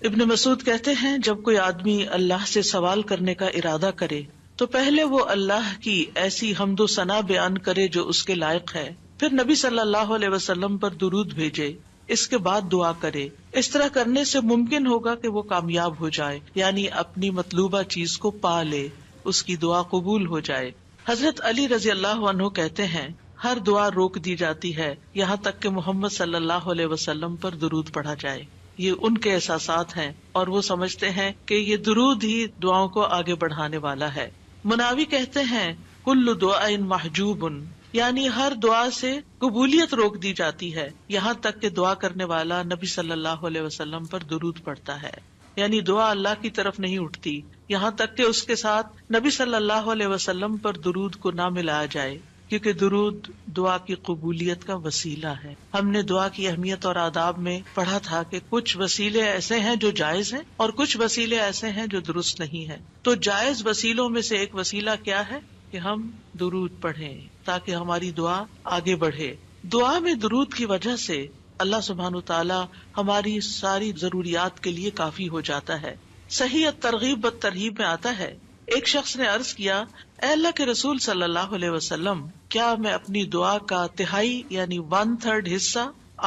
ابن مسعود کہتے ہیں جب کوئی آدمی اللہ سے سوال کرنے کا ارادہ کرے تو پہلے وہ اللہ کی ایسی حمد و ثنا بیان کرے جو اس کے لائق ہے، پھر نبی صلی اللہ علیہ وسلم پر درود بھیجے، اس کے بعد دعا کرے۔ اس طرح کرنے سے ممکن ہوگا کہ وہ کامیاب ہو جائے، یعنی اپنی مطلوبہ چیز کو پا لے، اس کی دعا قبول ہو جائے۔ حضرت علی رضی اللہ عنہ کہتے ہیں ہر دعا روک دی جاتی ہے یہاں تک کہ محمد صلی اللہ علیہ وسلم پر درود پڑھا جائے۔ یہ ان کے احساسات ہیں اور وہ سمجھتے ہیں کہ یہ درود ہی دعاؤں کو آگے بڑھانے والا ہے۔ مناوی کہتے ہیں کل دعاء محجوب، یعنی ہر دعا سے قبولیت روک دی جاتی ہے یہاں تک کہ دعا کرنے والا نبی صلی اللہ علیہ وسلم پر درود پڑھتا ہے، یعنی دعا اللہ کی طرف نہیں اٹھتی یہاں تک کہ اس کے ساتھ نبی صلی اللہ علیہ وسلم پر درود کو نہ ملایا جائے، کیونکہ درود دعا کی قبولیت کا وسیلہ ہے۔ ہم نے دعا کی اہمیت اور آداب میں پڑھا تھا کہ کچھ وسیلے ایسے ہیں جو جائز ہیں اور کچھ وسیلے ایسے ہیں جو درست نہیں ہیں۔ تو جائز وسیلوں میں سے ایک وسیلہ کیا ہے کہ ہم درود پڑھیں تاکہ ہماری دعا آگے بڑھے۔ دعا میں درود کی وجہ سے اللہ سبحانہ وتعالی ہماری ساری ضروریات کے لیے کافی ہو جاتا ہے۔ صحیح الترغیب والترہیب میں آتا ہے ایک شخص نے عرض کیا، اے اللہ کے رسول صلی اللہ علیہ وسلم، کیا میں اپنی دعا کا تہائی یعنی 1/3 حصہ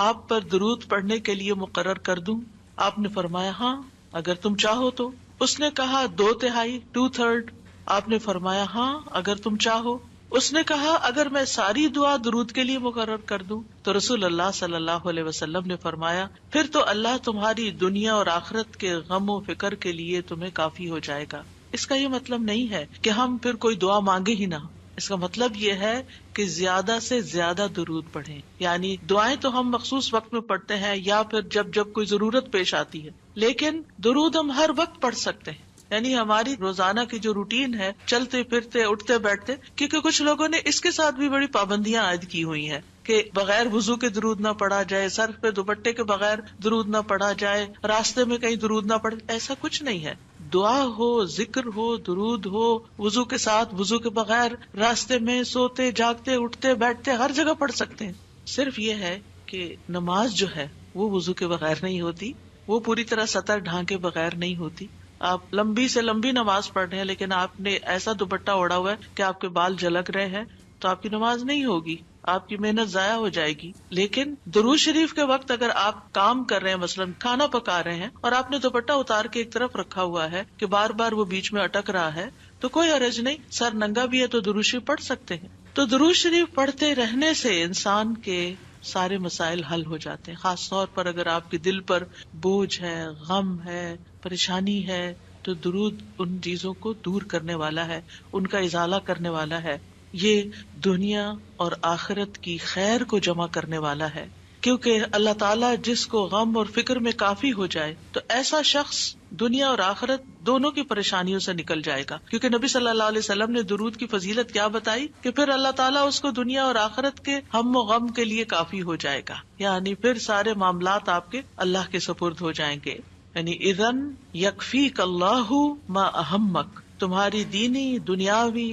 آپ پر درود پڑھنے کے لیے مقرر کر دوں؟ آپ نے فرمایا ہاں اگر تم چاہو تو۔ اس نے کہا 2/3 2/3؟ آپ نے فرمایا ہاں اگر تم چاہو۔ اس نے کہا اگر میں ساری دعا درود کے لیے مقرر کر دوں؟ تو رسول اللہ صلی اللہ علیہ وسلم نے فرمایا پھر تو اللہ تمہاری دنیا اور آخرت کے غم و فکر کے لیے تمہیں کافی ہو جائے گا۔ اس کا یہ مطلب نہیں ہے کہ ہم پھر کوئی دعا مانگے ہی نہ، اس کا مطلب یہ ہے کہ زیادہ سے زیادہ درود پڑھیں، یعنی دعائیں تو ہم مخصوص وقت میں پڑھتے ہیں یا پھر جب کوئی ضرورت پیش آتی ہے، لیکن درود ہم ہر وقت پڑھ سکتے ہیں، یعنی ہماری روزانہ کی جو روٹین ہے چلتے پھرتے اٹھتے بیٹھتے، کیونکہ کچھ لوگوں نے اس کے ساتھ بھی بڑی پابندیاں عائد کی ہوئی ہیں کہ بغیر وضو کے درود نہ پڑھا جائے، سر پہ دوپٹے کے بغیر درود نہ پڑھا جائے، راستے میں کہیں درود نہ پڑھے۔ ایسا کچھ نہیں ہے، دعا ہو، ذکر ہو، درود ہو، وضو کے ساتھ، وضو کے بغیر، راستے میں، سوتے جاگتے اٹھتے بیٹھتے ہر جگہ پڑھ سکتے ہیں۔ صرف یہ ہے کہ نماز جو ہے وہ وضو کے بغیر نہیں ہوتی، وہ پوری طرح سطر ڈھانکے بغیر نہیں ہوتی۔ آپ لمبی سے لمبی نماز پڑھ رہے ہیں لیکن آپ نے ایسا دوپٹہ اوڑا ہوا ہے کہ آپ کے بال جھلک رہے ہیں تو آپ کی نماز نہیں ہوگی، آپ کی محنت ضائع ہو جائے گی۔ لیکن درود شریف کے وقت اگر آپ کام کر رہے ہیں، مثلا کھانا پکا رہے ہیں اور آپ نے دوپٹہ اتار کے ایک طرف رکھا ہوا ہے کہ بار بار وہ بیچ میں اٹک رہا ہے تو کوئی حرج نہیں، سر ننگا بھی ہے تو درود شریف پڑھ سکتے ہیں۔ تو درود شریف پڑھتے رہنے سے انسان کے سارے مسائل حل ہو جاتے ہیں، خاص طور پر اگر آپ کے دل پر بوجھ ہے، غم ہے، پریشانی ہے تو درود ان چیزوں کو دور کرنے والا ہے، ان کا ازالہ کرنے والا ہے۔ یہ دنیا اور آخرت کی خیر کو جمع کرنے والا ہے، کیونکہ اللہ تعالیٰ جس کو غم اور فکر میں کافی ہو جائے تو ایسا شخص دنیا اور آخرت دونوں کی پریشانیوں سے نکل جائے گا، کیونکہ نبی صلی اللہ علیہ وسلم نے درود کی فضیلت کیا بتائی کہ پھر اللہ تعالیٰ اس کو دنیا اور آخرت کے ہم و غم کے لیے کافی ہو جائے گا، یعنی پھر سارے معاملات آپ کے اللہ کے سپرد ہو جائیں گے۔ یعنی اذن یکفیک اللہ ما اہمک، تمہاری دینی، دنیاوی،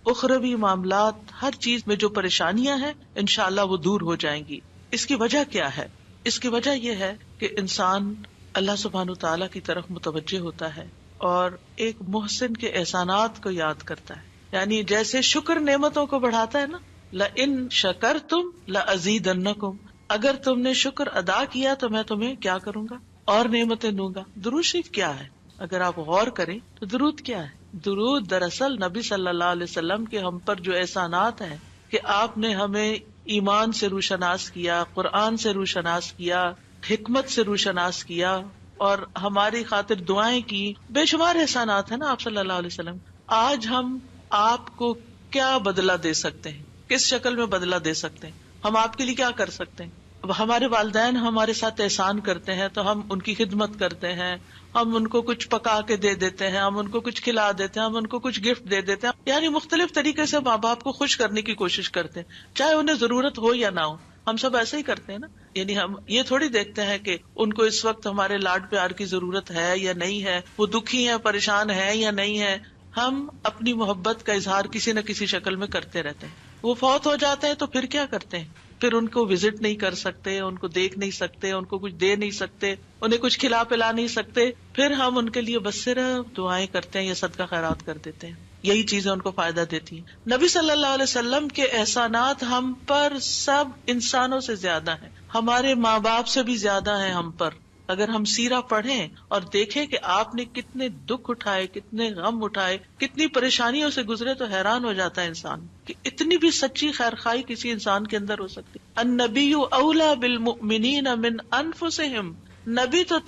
اخروی معاملات، ہر چیز میں جو پریشانیاں ہیں انشاءاللہ وہ دور ہو جائیں گی۔ اس کی وجہ کیا ہے؟ اس کی وجہ یہ ہے کہ انسان اللہ سبحانہ تعالیٰ کی طرف متوجہ ہوتا ہے اور ایک محسن کے احسانات کو یاد کرتا ہے، یعنی جیسے شکر نعمتوں کو بڑھاتا ہے نا، لئن شکرتم لازیدنکم، اگر تم نے شکر ادا کیا تو میں تمہیں کیا کروں گا؟ اور نعمتیں دوں گا۔ درود شریف کیا ہے؟ اگر آپ غور کریں تو درود کیا ہے؟ درود دراصل نبی صلی اللہ علیہ وسلم کے ہم پر جو احسانات ہیں کہ آپ نے ہمیں ایمان سے روشناس کیا، قرآن سے روشناس کیا، حکمت سے روشناس کیا اور ہماری خاطر دعائیں کی، بے شمار احسانات ہیں نا آپ صلی اللہ علیہ وسلم۔ آج ہم آپ کو کیا بدلہ دے سکتے ہیں؟ کس شکل میں بدلہ دے سکتے ہیں؟ ہم آپ کے لیے کیا کر سکتے ہیں؟ اب ہمارے والدین ہمارے ساتھ احسان کرتے ہیں تو ہم ان کی خدمت کرتے ہیں، ہم ان کو کچھ پکا کے دے دیتے ہیں، ہم ان کو کچھ کھلا دیتے ہیں، ہم ان کو کچھ گفٹ دے دیتے ہیں، یعنی مختلف طریقے سے ماں باپ کو خوش کرنے کی کوشش کرتے ہیں، چاہے انہیں ضرورت ہو یا نہ ہو۔ ہم سب ایسے ہی کرتے ہیں نا، یعنی ہم یہ تھوڑی دیکھتے ہیں کہ ان کو اس وقت ہمارے لاڈ پیار کی ضرورت ہے یا نہیں ہے، وہ دکھی ہیں، پریشان ہے یا نہیں ہے۔ ہم اپنی محبت کا اظہار کسی نہ کسی شکل میں کرتے رہتے ہیں۔ وہ فوت ہو جاتے ہیں تو پھر کیا کرتے ہیں؟ پھر ان کو وزٹ نہیں کر سکتے، ان کو دیکھ نہیں سکتے، ان کو کچھ دے نہیں سکتے، انہیں کچھ کھلا پلا نہیں سکتے، پھر ہم ان کے لیے بس صرف دعائیں کرتے ہیں یا صدقہ خیرات کر دیتے ہیں. یہی چیزیں ان کو فائدہ دیتی ہیں. نبی صلی اللہ علیہ وسلم کے احسانات ہم پر سب انسانوں سے زیادہ ہیں، ہمارے ماں باپ سے بھی زیادہ ہیں ہم پر. اگر ہم سیرہ پڑھیں اور دیکھیں کہ آپ نے کتنے دکھ اٹھائے، کتنے غم اٹھائے، کتنی پریشانیوں سے گزرے، تو حیران ہو جاتا ہے انسان کہ اتنی بھی سچی خیر خواہی کسی انسان کے اندر ہو سکتی. النبی اولی بالمؤمنین من انفسہم، نبی تو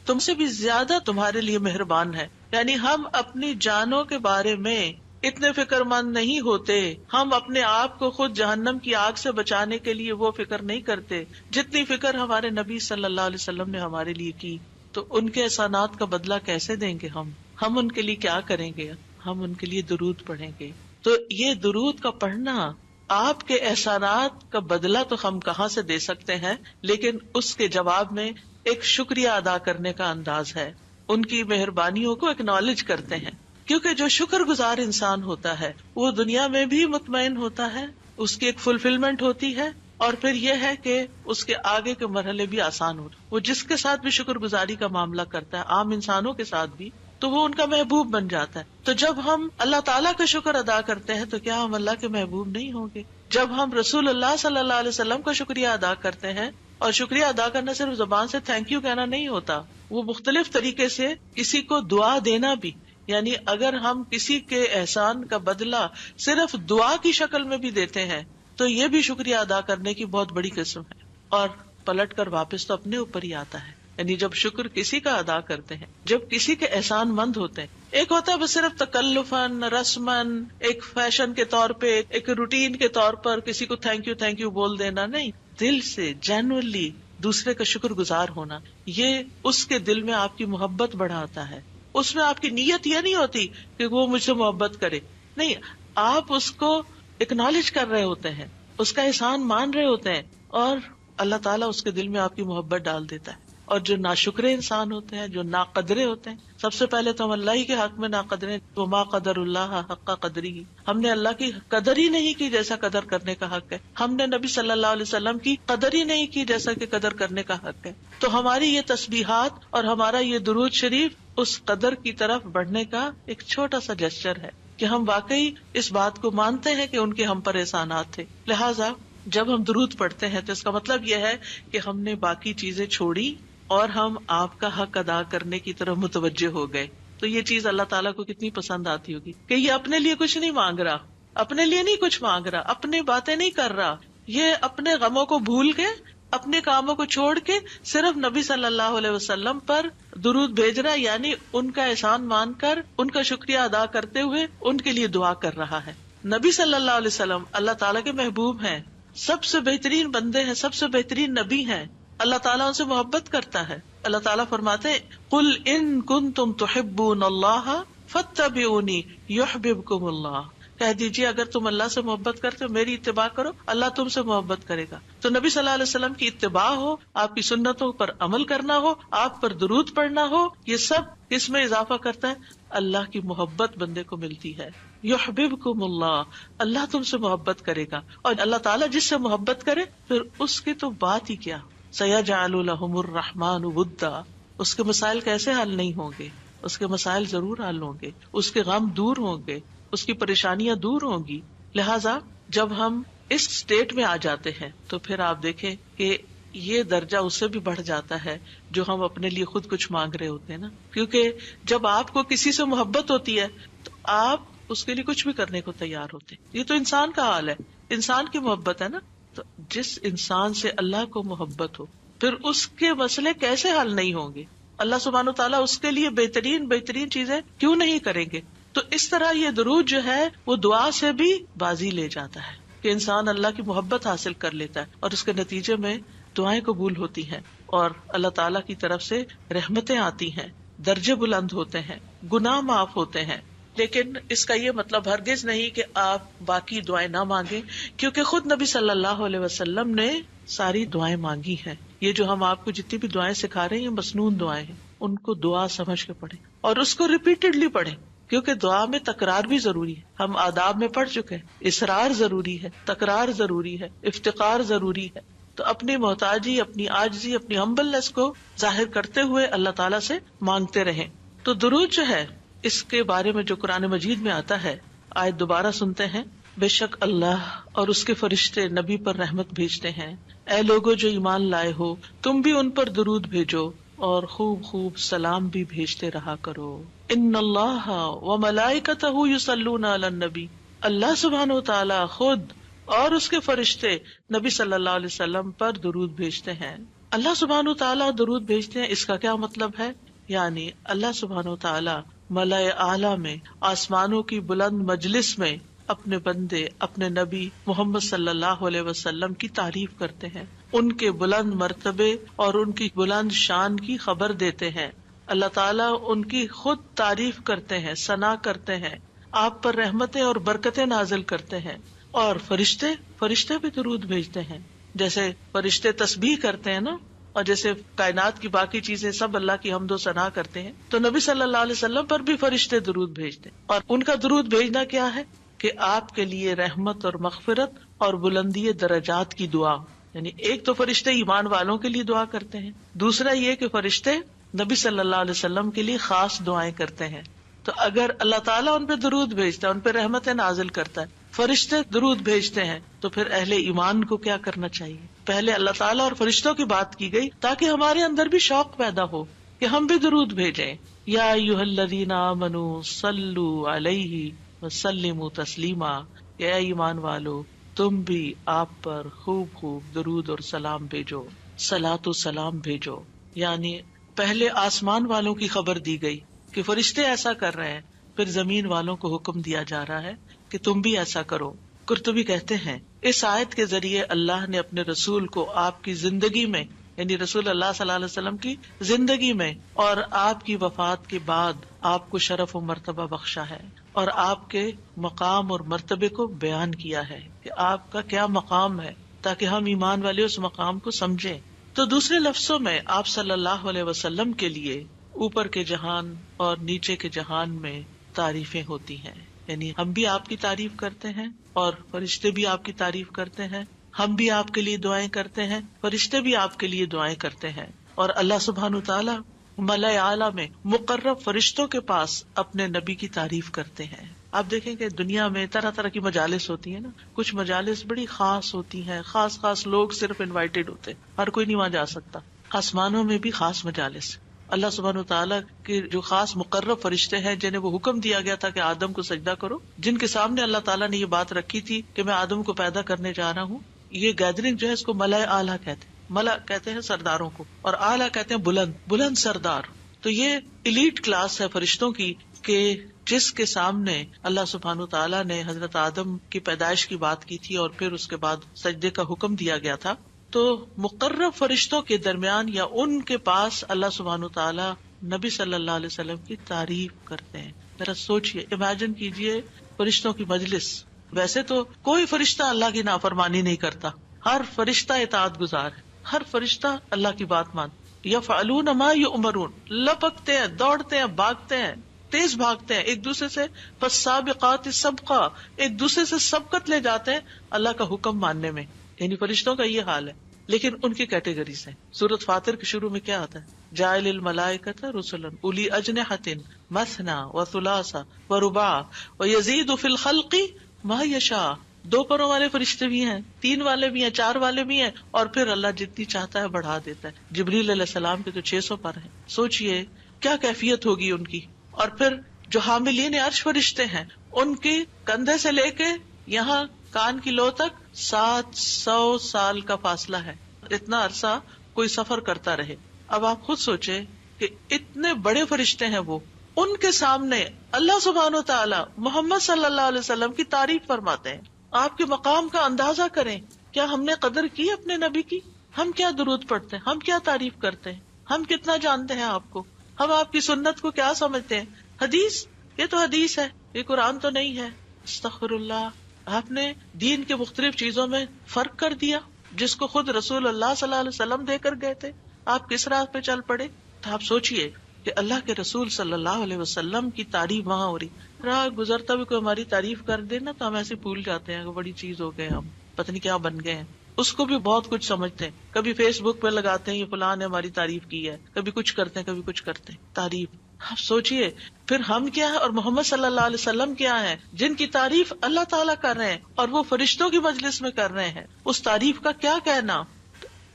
تم سے بھی زیادہ تمہارے لیے مہربان ہے. یعنی ہم اپنی جانوں کے بارے میں اتنے فکر مند نہیں ہوتے، ہم اپنے آپ کو خود جہنم کی آگ سے بچانے کے لیے وہ فکر نہیں کرتے جتنی فکر ہمارے نبی صلی اللہ علیہ وسلم نے ہمارے لیے کی. تو ان کے احسانات کا بدلہ کیسے دیں گے ہم ان کے لیے کیا کریں گے؟ ہم ان کے لیے درود پڑھیں گے. تو یہ درود کا پڑھنا، آپ کے احسانات کا بدلہ تو ہم کہاں سے دے سکتے ہیں، لیکن اس کے جواب میں ایک شکریہ ادا کرنے کا انداز ہے، ان کی مہربانیوں کو اکنالج کرتے ہیں. کیونکہ جو شکر گزار انسان ہوتا ہے وہ دنیا میں بھی مطمئن ہوتا ہے، اس کی ایک فلفلمنٹ ہوتی ہے، اور پھر یہ ہے کہ اس کے آگے کے مرحلے بھی آسان ہوتے. وہ جس کے ساتھ بھی شکر گزاری کا معاملہ کرتا ہے، عام انسانوں کے ساتھ بھی، تو وہ ان کا محبوب بن جاتا ہے. تو جب ہم اللہ تعالیٰ کا شکر ادا کرتے ہیں تو کیا ہم اللہ کے محبوب نہیں ہوں گے؟ جب ہم رسول اللہ صلی اللہ علیہ وسلم کا شکریہ ادا کرتے ہیں، اور شکریہ ادا کرنا صرف زبان سے تھینک یو کہنا نہیں ہوتا، وہ مختلف طریقے سے کسی کو دعا دینا بھی. یعنی اگر ہم کسی کے احسان کا بدلہ صرف دعا کی شکل میں بھی دیتے ہیں تو یہ بھی شکریہ ادا کرنے کی بہت بڑی قسم ہے. اور پلٹ کر واپس تو اپنے اوپر ہی آتا ہے. یعنی جب شکر کسی کا ادا کرتے ہیں، جب کسی کے احسان مند ہوتے ہیں، ایک ہوتا ہے بس صرف تکلفاً رسماً ایک فیشن کے طور پہ، ایک روٹین کے طور پر کسی کو تھینک یو بول دینا، نہیں، دل سے جینوئنلی دوسرے کا شکر گزار ہونا، یہ اس کے دل میں آپ کی محبت بڑھاتا ہے. اس میں آپ کی نیت یہ نہیں ہوتی کہ وہ مجھ سے محبت کرے، نہیں، آپ اس کو اکنالج کر رہے ہوتے ہیں، اس کا احسان مان رہے ہوتے ہیں، اور اللہ تعالیٰ اس کے دل میں آپ کی محبت ڈال دیتا ہے. اور جو ناشکرے انسان ہوتے ہیں، جو ناقدرے ہوتے ہیں، سب سے پہلے تو ہم اللہ ہی کے حق میں ناقدرے، وما قدر اللہ حق قدری، ہم نے اللہ کی قدر ہی نہیں کی جیسا قدر کرنے کا حق ہے. ہم نے نبی صلی اللہ علیہ وسلم کی قدر ہی نہیں کی جیسا کہ قدر کرنے کا حق ہے. تو ہماری یہ تسبیحات اور ہمارا یہ درود شریف اس قدر کی طرف بڑھنے کا ایک چھوٹا سا جسچر ہے کہ ہم واقعی اس بات کو مانتے ہیں کہ ان کے ہم پر احسانات تھے. لہٰذا جب ہم درود پڑھتے ہیں تو اس کا مطلب یہ ہے کہ ہم نے باقی چیزیں چھوڑی اور ہم آپ کا حق ادا کرنے کی طرف متوجہ ہو گئے. تو یہ چیز اللہ تعالیٰ کو کتنی پسند آتی ہوگی کہ یہ اپنے لیے کچھ نہیں مانگ رہا، اپنے لیے نہیں کچھ مانگ رہا، اپنی باتیں نہیں کر رہا، یہ اپنے غموں کو بھول کے، اپنے کاموں کو چھوڑ کے صرف نبی صلی اللہ علیہ وسلم پر درود بھیج رہا، یعنی ان کا احسان مان کر ان کا شکریہ ادا کرتے ہوئے ان کے لیے دعا کر رہا ہے. نبی صلی اللہ علیہ وسلم اللہ تعالیٰ کے محبوب ہیں، سب سے بہترین بندے ہیں، سب سے بہترین نبی ہیں. اللہ تعالیٰ ان سے محبت کرتا ہے. اللہ تعالیٰ فرماتے ہیں قل ان کنتم تحبون اللہ فاتبعونی یحببکم اللہ، کہہ دیجیے اگر تم اللہ سے محبت کرتے ہو میری اتباع کرو، اللہ تم سے محبت کرے گا. تو نبی صلی اللہ علیہ وسلم کی اتباع ہو، آپ کی سنتوں پر عمل کرنا ہو، آپ پر درود پڑھنا ہو، یہ سب کس میں اضافہ کرتا ہے؟ اللہ کی محبت بندے کو ملتی ہے. یحببکم اللہ، اللہ تم سے محبت کرے گا. اور اللہ تعالیٰ جس سے محبت کرے پھر اس کی تو بات ہی کیا، سیجعل لہم الرحمن ودا، اس کے مسائل کیسے حل نہیں ہوں گے؟ اس کے مسائل ضرور حل ہوں گے، اس کے غم دور ہوں گے، اس کی پریشانیاں دور ہوں گی. لہٰذا جب ہم اس سٹیٹ میں آ جاتے ہیں تو پھر آپ دیکھیں کہ یہ درجہ اس سے بھی بڑھ جاتا ہے جو ہم اپنے لیے خود کچھ مانگ رہے ہوتے ہیں نا. کیونکہ جب آپ کو کسی سے محبت ہوتی ہے تو آپ اس کے لیے کچھ بھی کرنے کو تیار ہوتے. یہ تو انسان کا حال ہے، انسان کی محبت ہے نا. تو جس انسان سے اللہ کو محبت ہو پھر اس کے مسئلے کیسے حل نہیں ہوں گے؟ اللہ سبحانہ و تعالیٰ اس کے لیے بہترین چیزیں کیوں نہیں کریں گے؟ تو اس طرح یہ درود جو ہے وہ دعا سے بھی بازی لے جاتا ہے کہ انسان اللہ کی محبت حاصل کر لیتا ہے، اور اس کے نتیجے میں دعائیں قبول ہوتی ہیں اور اللہ تعالیٰ کی طرف سے رحمتیں آتی ہیں، درجے بلند ہوتے ہیں، گناہ معاف ہوتے ہیں. لیکن اس کا یہ مطلب ہرگز نہیں کہ آپ باقی دعائیں نہ مانگیں، کیونکہ خود نبی صلی اللہ علیہ وسلم نے ساری دعائیں مانگی ہیں. یہ جو ہم آپ کو جتنی بھی دعائیں سکھا رہے ہیں مسنون دعائیں ہیں، ان کو دعا سمجھ کے پڑھیں اور اس کو ریپیٹڈلی پڑھیں. کیونکہ دعا میں تکرار بھی ضروری ہے. ہم آداب میں پڑھ چکے ہیں, اصرار ضروری ہے, تکرار ضروری ہے, افتقار ضروری ہے. تو اپنی محتاجی, اپنی عاجزی, اپنی ہمبلنس کو ظاہر کرتے ہوئے اللہ تعالیٰ سے مانگتے رہیں. تو درود جو ہے اس کے بارے میں جو قرآن مجید میں آتا ہے, آیت دوبارہ سنتے ہیں. بے شک اللہ اور اس کے فرشتے نبی پر رحمت بھیجتے ہیں. اے لوگو جو ایمان لائے ہو, تم بھی ان پر درود بھیجو اور خوب خوب سلام بھی بھیجتے رہا کرو. ان اللہ و ملائکتہ یصلون علی النبی, اللہ سبحانہ و تعالی خود اور اس کے فرشتے نبی صلی اللہ علیہ وسلم پر درود بھیجتے ہیں. اللہ سبحانہ و تعالی درود بھیجتے ہیں, اس کا کیا مطلب ہے؟ یعنی اللہ سبحانہ و تعالی ملائے اعلیٰ میں, آسمانوں کی بلند مجلس میں اپنے بندے, اپنے نبی محمد صلی اللہ علیہ وسلم کی تعریف کرتے ہیں, ان کے بلند مرتبے اور ان کی بلند شان کی خبر دیتے ہیں. اللہ تعالیٰ ان کی خود تعریف کرتے ہیں, ثنا کرتے ہیں, آپ پر رحمتیں اور برکتیں نازل کرتے ہیں. اور فرشتے بھی درود بھیجتے ہیں, جیسے فرشتے تسبیح کرتے ہیں نا, اور جیسے کائنات کی باقی چیزیں سب اللہ کی حمد و ثنا کرتے ہیں, تو نبی صلی اللہ علیہ وسلم پر بھی فرشتے درود بھیجتے ہیں. اور ان کا درود بھیجنا کیا ہے کہ آپ کے لیے رحمت اور مغفرت اور بلندی درجات کی دعا. یعنی ایک تو فرشتے ایمان والوں کے لیے دعا کرتے ہیں, دوسرا یہ کہ فرشتے نبی صلی اللہ علیہ وسلم کے لیے خاص دعائیں کرتے ہیں. تو اگر اللہ تعالیٰ ان پہ درود بھیجتا ہے, ان پہ رحمتیں نازل کرتا ہے, فرشتے درود بھیجتے ہیں, تو پھر اہل ایمان کو کیا کرنا چاہیے؟ پہلے اللہ تعالیٰ اور فرشتوں کی بات کی گئی تاکہ ہمارے اندر بھی شوق پیدا ہو کہ ہم بھی درود بھیجیں. یا ایھا الذین آمنوا صلوا علیہ وسلموا تسلیما, اے ایمان والو تم بھی آپ پر خوب خوب درود اور سلام بھیجو, صلاۃ و سلام بھیجو. یعنی پہلے آسمان والوں کی خبر دی گئی کہ فرشتے ایسا کر رہے ہیں, پھر زمین والوں کو حکم دیا جا رہا ہے کہ تم بھی ایسا کرو. قرطبی کہتے ہیں اس آیت کے ذریعے اللہ نے اپنے رسول کو آپ کی زندگی میں, یعنی رسول اللہ صلی اللہ علیہ وسلم کی زندگی میں اور آپ کی وفات کے بعد آپ کو شرف و مرتبہ بخشا ہے, اور آپ کے مقام اور مرتبے کو بیان کیا ہے کہ آپ کا کیا مقام ہے, تاکہ ہم ایمان والے اس مقام کو سمجھیں. تو دوسرے لفظوں میں آپ صلی اللہ علیہ وسلم کے لیے اوپر کے جہان اور نیچے کے جہان میں تعریفیں ہوتی ہیں. یعنی ہم بھی آپ کی تعریف کرتے ہیں اور فرشتے بھی آپ کی تعریف کرتے ہیں, ہم بھی آپ کے لیے دعائیں کرتے ہیں, فرشتے بھی آپ کے لیے دعائیں کرتے ہیں. اور اللہ سبحانہ تعالیٰ ملائے اعلیٰ میں مقرب فرشتوں کے پاس اپنے نبی کی تعریف کرتے ہیں. آپ دیکھیں کہ دنیا میں طرح طرح کی مجالس ہوتی ہیں نا, کچھ مجالس بڑی خاص ہوتی ہیں, خاص لوگ صرف انوائٹیڈ ہوتے ہیں, ہر کوئی نہیں وہاں جا سکتا. آسمانوں میں بھی خاص مجالس, اللہ سبحانہ تعالیٰ کے جو خاص مقرب فرشتے ہیں جنہیں وہ حکم دیا گیا تھا کہ آدم کو سجدہ کرو, جن کے سامنے اللہ تعالیٰ نے یہ بات رکھی تھی کہ میں آدم کو پیدا کرنے جا رہا ہوں. یہ گیدرنگ جو ہے اس کو ملائے اعلیٰ کہتے ہیں. ملا کہتے ہیں سرداروں کو, اور اعلیٰ کہتے ہیں بلند سردار. تو یہ ایلیٹ کلاس ہے فرشتوں کی کہ جس کے سامنے اللہ سبحانہ تعالیٰ نے حضرت آدم کی پیدائش کی بات کی تھی اور پھر اس کے بعد سجدے کا حکم دیا گیا تھا. تو مقرب فرشتوں کے درمیان یا ان کے پاس اللہ سبحانہ تعالیٰ نبی صلی اللہ علیہ وسلم کی تعریف کرتے ہیں. ذرا سوچئے, امیجن کیجئے فرشتوں کی مجلس. ویسے تو کوئی فرشتہ اللہ کی نافرمانی نہیں کرتا, ہر فرشتہ اطاعت گزار ہے, ہر فرشتہ اللہ کی بات مانتا. یفعلون ما یؤمرون, لپکتے ہیں, دوڑتے ہیں, بھاگتے ہیں, تیز بھاگتے ہیں ایک دوسرے سے. فالسابقات سبقا, ایک دوسرے سے سبقت لے جاتے ہیں اللہ کا حکم ماننے میں. یعنی فرشتوں کا یہ حال ہے. لیکن ان کی کیٹیگریز ہیں. سورۃ فاطر کے شروع میں کیا آتا ہے؟ جاعل الملائکۃ رسلا اولی اجنحۃ مثنی وثلاث ورباع ویزید فی الخلق ما یشاء. 2 پروں والے فرشتے بھی ہیں, 3 والے بھی ہیں, 4 والے بھی ہیں, اور پھر اللہ جتنی چاہتا ہے بڑھا دیتا ہے. جبریل علیہ السلام کے تو 600 پر ہیں. سوچئے کیا کیفیت ہوگی ان کی. اور پھر جو حاملین عرش فرشتے ہیں, ان کے کندھے سے لے کے یہاں کان کی لو تک 700 سال کا فاصلہ ہے. اتنا عرصہ کوئی سفر کرتا رہے. اب آپ خود سوچیں کہ اتنے بڑے فرشتے ہیں وہ, ان کے سامنے اللہ سبحانہ و تعالی محمد صلی اللہ علیہ وسلم کی تعریف فرماتے ہیں. آپ کے مقام کا اندازہ کریں. کیا ہم نے قدر کی اپنے نبی کی؟ ہم کیا درود پڑھتے ہیں, ہم کیا تعریف کرتے ہیں, ہم کتنا جانتے ہیں آپ کو, ہم آپ کی سنت کو کیا سمجھتے ہیں. حدیث, یہ تو حدیث ہے, یہ قرآن تو نہیں ہے. استغفر اللہ. آپ نے دین کے مختلف چیزوں میں فرق کر دیا جس کو خود رسول اللہ صلی اللہ علیہ وسلم دے کر گئے تھے. آپ کس راہ پہ چل پڑے. تو آپ سوچئے کہ اللہ کے رسول صلی اللہ علیہ وسلم کی تعریف وہاں ہو رہی. راہ گزرتا بھی کوئی ہماری تعریف کر دے نا تو ہم ایسے بھول جاتے ہیں کہ بڑی چیز ہو گئے، ہم پتہ نہیں کیا بن گئے ہیں. اس کو بھی بہت کچھ سمجھتے ہیں. کبھی فیس بک پہ لگاتے ہیں یہ فلاں نے ہماری تعریف کی ہے، کبھی کچھ کرتے ہیں کبھی کچھ کرتے ہیں. تعریف آپ سوچئے پھر ہم کیا ہے اور محمد صلی اللہ علیہ وسلم کیا ہے جن کی تعریف اللہ تعالیٰ کر رہے ہیں اور وہ فرشتوں کی مجلس میں کر رہے ہیں. اس تعریف کا کیا کہنا.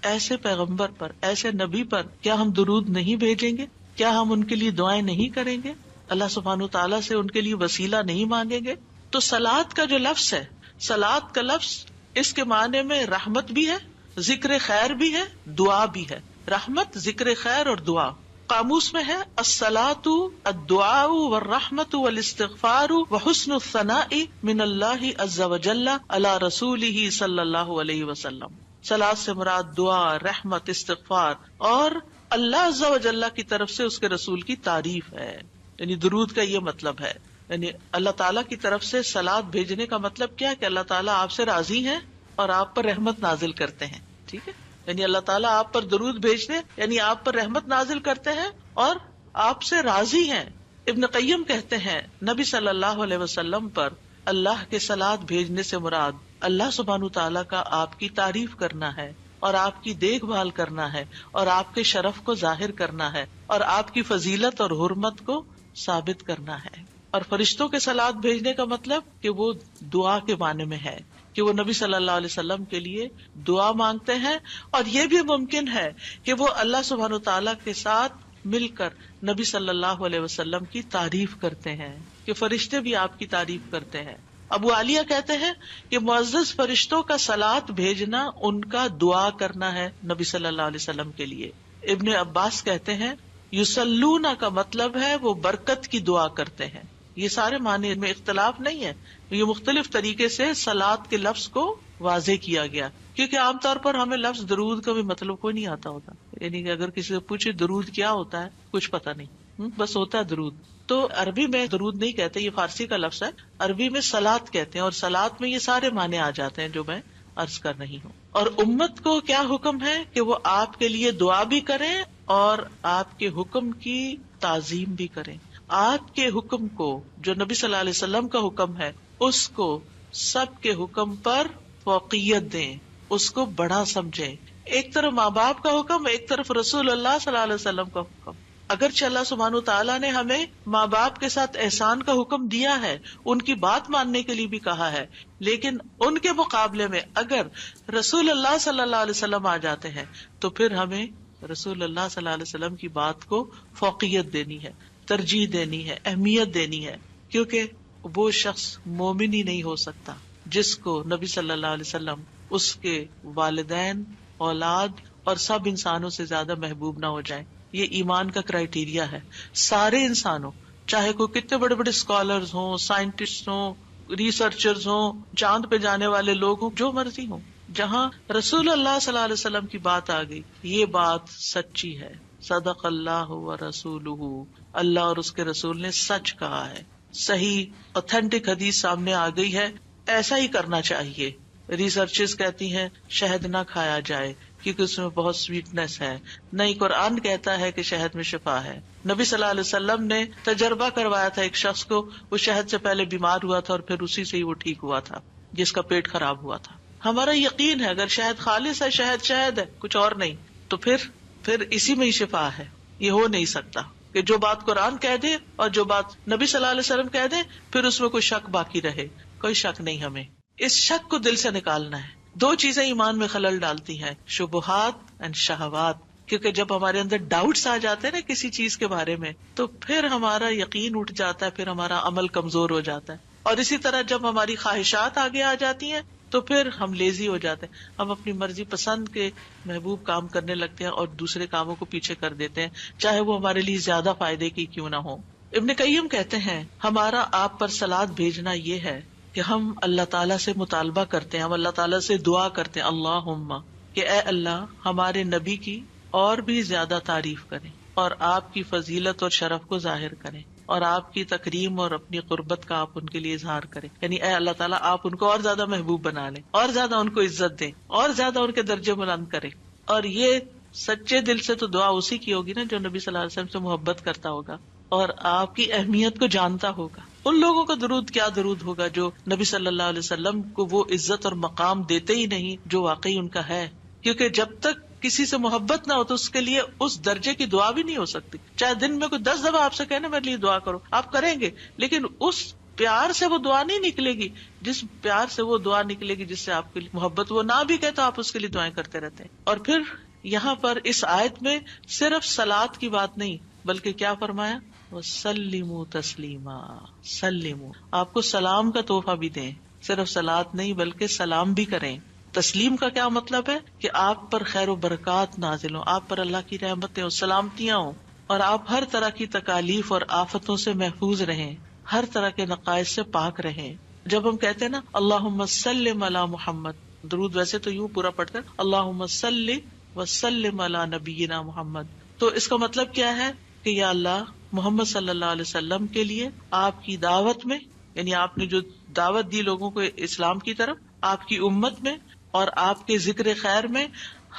ایسے پیغمبر پر، ایسے نبی پر کیا ہم درود نہیں بھیجیں گے؟ کیا ہم ان کے لیے دعائیں نہیں کریں گے؟ اللہ سبحانہ تعالیٰ سے ان کے لیے وسیلہ نہیں مانگیں گے؟ تو صلاۃ کا جو لفظ ہے، صلاۃ کا لفظ اس کے معنی میں رحمت بھی ہے، ذکر خیر بھی ہے، دعا بھی ہے. رحمت، ذکر خیر اور دعا. قاموس میں ہے الصلاۃ الدعاء والرحمت والاستغفار وحسن الثناء من اللہ عز وجل علی رسولہ صلی اللہ علیہ وسلم. صلاۃ سے مراد دعا، رحمت، استغفار اور اللہ عز و جل کی طرف سے اس کے رسول کی تعریف ہے. یعنی درود کا یہ مطلب ہے، یعنی اللہ تعالیٰ کی طرف سے صلاۃ بھیجنے کا مطلب کیا ہے کہ اللہ تعالیٰ آپ سے راضی ہیں اور آپ پر رحمت نازل کرتے ہیں. ٹھیک ہے، یعنی اللہ تعالیٰ آپ پر درود بھیجتے یعنی آپ پر رحمت نازل کرتے ہیں اور آپ سے راضی ہیں. ابن قیم کہتے ہیں نبی صلی اللہ علیہ وسلم پر اللہ کے صلاۃ بھیجنے سے مراد اللہ سبحانہ تعالیٰ کا آپ کی تعریف کرنا ہے اور آپ کی دیکھ بھال کرنا ہے اور آپ کے شرف کو ظاہر کرنا ہے اور آپ کی فضیلت اور حرمت کو ثابت کرنا ہے. اور فرشتوں کے صلاۃ بھیجنے کا مطلب کہ وہ دعا کے معنی میں ہے کہ وہ نبی صلی اللہ علیہ وسلم کے لیے دعا مانگتے ہیں. اور یہ بھی ممکن ہے کہ وہ اللہ سبحانہ تعالیٰ کے ساتھ مل کر نبی صلی اللہ علیہ وسلم کی تعریف کرتے ہیں کہ فرشتے بھی آپ کی تعریف کرتے ہیں. ابو عالیہ کہتے ہیں کہ معزز فرشتوں کا صلاۃ بھیجنا ان کا دعا کرنا ہے نبی صلی اللہ علیہ وسلم کے لیے. ابن عباس کہتے ہیں یصلون کا مطلب ہے وہ برکت کی دعا کرتے ہیں. یہ سارے معنی میں اختلاف نہیں ہے، یہ مختلف طریقے سے صلاۃ کے لفظ کو واضح کیا گیا کیونکہ عام طور پر ہمیں لفظ درود کا بھی مطلب کوئی نہیں آتا ہوتا. یعنی کہ اگر کسی سے پوچھے درود کیا ہوتا ہے کچھ پتہ نہیں، بس ہوتا ہے درود. تو عربی میں درود نہیں کہتے، یہ فارسی کا لفظ ہے. عربی میں صلاۃ کہتے ہیں اور صلاۃ میں یہ سارے معنی آ جاتے ہیں جو میں عرض کر رہی ہوں. اور امت کو کیا حکم ہے کہ وہ آپ کے لیے دعا بھی کریں اور آپ کے حکم کی تعظیم بھی کریں. آپ کے حکم کو جو نبی صلی اللہ علیہ وسلم کا حکم ہے اس کو سب کے حکم پر فوقیت دیں، اس کو بڑا سمجھیں. ایک طرف ماں باپ کا حکم، ایک طرف رسول اللہ صلی اللہ علیہ وسلم کا حکم. اگرچہ اللہ سبحانہ تعالیٰ نے ہمیں ماں باپ کے ساتھ احسان کا حکم دیا ہے، ان کی بات ماننے کے لیے بھی کہا ہے، لیکن ان کے مقابلے میں اگر رسول اللہ صلی اللہ علیہ وسلم آ جاتے ہیں تو پھر ہمیں رسول اللہ صلی اللہ علیہ وسلم کی بات کو فوقیت دینی ہے، ترجیح دینی ہے، اہمیت دینی ہے. کیونکہ وہ شخص مومن ہی نہیں ہو سکتا جس کو نبی صلی اللہ علیہ وسلم اس کے والدین، اولاد اور سب انسانوں سے زیادہ محبوب نہ ہو جائیں. یہ ایمان کا کرائیٹیریا ہے. سارے انسانوں، چاہے کوئی کتنے بڑے بڑے اسکالرز ہوں، سائنٹسٹ ہوں، ریسرچرز ہوں، چاند پہ جانے والے لوگ ہوں، جو مرضی ہوں، جہاں رسول اللہ صلی اللہ علیہ وسلم کی بات آ گئی یہ بات سچی ہے. صدق اللہ و رسولہ، اللہ اور اس کے رسول نے سچ کہا ہے. صحیح اوتھینٹک حدیث سامنے آ گئی ہے، ایسا ہی کرنا چاہیے. ریسرچز کہتی ہیں شہد نہ کھایا جائے کیونکہ اس میں بہت سویٹنس ہے. نہیں، قرآن کہتا ہے کہ شہد میں شفا ہے. نبی صلی اللہ علیہ وسلم نے تجربہ کروایا تھا ایک شخص کو، وہ شہد سے پہلے بیمار ہوا تھا اور پھر اسی سے ہی وہ ٹھیک ہوا تھا جس کا پیٹ خراب ہوا تھا. ہمارا یقین ہے اگر شہد خالص ہے، شہد شہد ہے، کچھ اور نہیں، تو پھر اسی میں ہی شفا ہے. یہ ہو نہیں سکتا کہ جو بات قرآن کہہ دے اور جو بات نبی صلی اللہ علیہ وسلم کہہ دے پھر اس میں کوئی شک باقی رہے. کوئی شک نہیں. ہمیں اس شک کو دل سے نکالنا ہے. دو چیزیں ایمان میں خلل ڈالتی ہیں، شبہات اینڈ شہوات. کیونکہ جب ہمارے اندر ڈاؤٹس آ جاتے ہیں نا کسی چیز کے بارے میں تو پھر ہمارا یقین اٹھ جاتا ہے، پھر ہمارا عمل کمزور ہو جاتا ہے. اور اسی طرح جب ہماری خواہشات آگے آ جاتی ہیں تو پھر ہم لیزی ہو جاتے ہیں، ہم اپنی مرضی پسند کے محبوب کام کرنے لگتے ہیں اور دوسرے کاموں کو پیچھے کر دیتے ہیں، چاہے وہ ہمارے لیے زیادہ فائدے کی کیوں نہ ہو. ابن قیم کہتے ہیں ہمارا آپ پر صلاۃ بھیجنا یہ ہے کہ ہم اللہ تعالیٰ سے مطالبہ کرتے ہیں، ہم اللہ تعالیٰ سے دعا کرتے ہیں، اللہم، کہ اے اللہ ہمارے نبی کی اور بھی زیادہ تعریف کریں اور آپ کی فضیلت اور شرف کو ظاہر کریں اور آپ کی تکریم اور اپنی قربت کا آپ ان کے لیے اظہار کریں. یعنی اے اللہ تعالیٰ آپ ان کو اور زیادہ محبوب بنا لیں اور زیادہ ان کو عزت دیں اور زیادہ ان کے درجے بلند کریں. اور یہ سچے دل سے تو دعا اسی کی ہوگی نا جو نبی صلی اللہ علیہ وسلم سے محبت کرتا ہوگا اور آپ کی اہمیت کو جانتا ہوگا. ان لوگوں کا درود کیا درود ہوگا جو نبی صلی اللہ علیہ وسلم کو وہ عزت اور مقام دیتے ہی نہیں جو واقعی ان کا ہے. کیونکہ جب تک کسی سے محبت نہ ہو تو اس کے لیے اس درجے کی دعا بھی نہیں ہو سکتی. چاہے دن میں کوئی 10 دفعہ آپ سے کہنا میرے لیے دعا کرو، آپ کریں گے، لیکن اس پیار سے وہ دعا نہیں نکلے گی جس پیار سے وہ دعا نکلے گی جس سے آپ کی محبت. وہ نہ بھی کہے تو آپ اس کے لیے دعائیں کرتے رہتے ہیں. اور پھر یہاں پر اس آیت میں صرف صلاۃ کی بات نہیں بلکہ کیا فرمایا، وَسَلِّمُوا تَسْلِيمًا. سلموا، آپ کو سلام کا تحفہ بھی دیں. صرف صلاۃ نہیں بلکہ سلام بھی کریں. تسلیم کا کیا مطلب ہے کہ آپ پر خیر و برکات نازل ہوں، آپ پر اللہ کی رحمتیں ہوں، سلامتیاں ہوں، اور آپ ہر طرح کی تکالیف اور آفتوں سے محفوظ رہیں، ہر طرح کے نقائص سے پاک رہیں. جب ہم کہتے ہیں نا اللہم سلم علی محمد، درود ویسے تو یوں پورا پڑھتے ہیں اللہم صلی وسلم علی نبینا محمد، تو اس کا مطلب کیا ہے کہ یا اللہ محمد صلی اللہ علیہ وسلم کے لیے آپ کی دعوت میں، یعنی آپ نے جو دعوت دی لوگوں کو اسلام کی طرف، آپ کی امت میں اور آپ کے ذکر خیر میں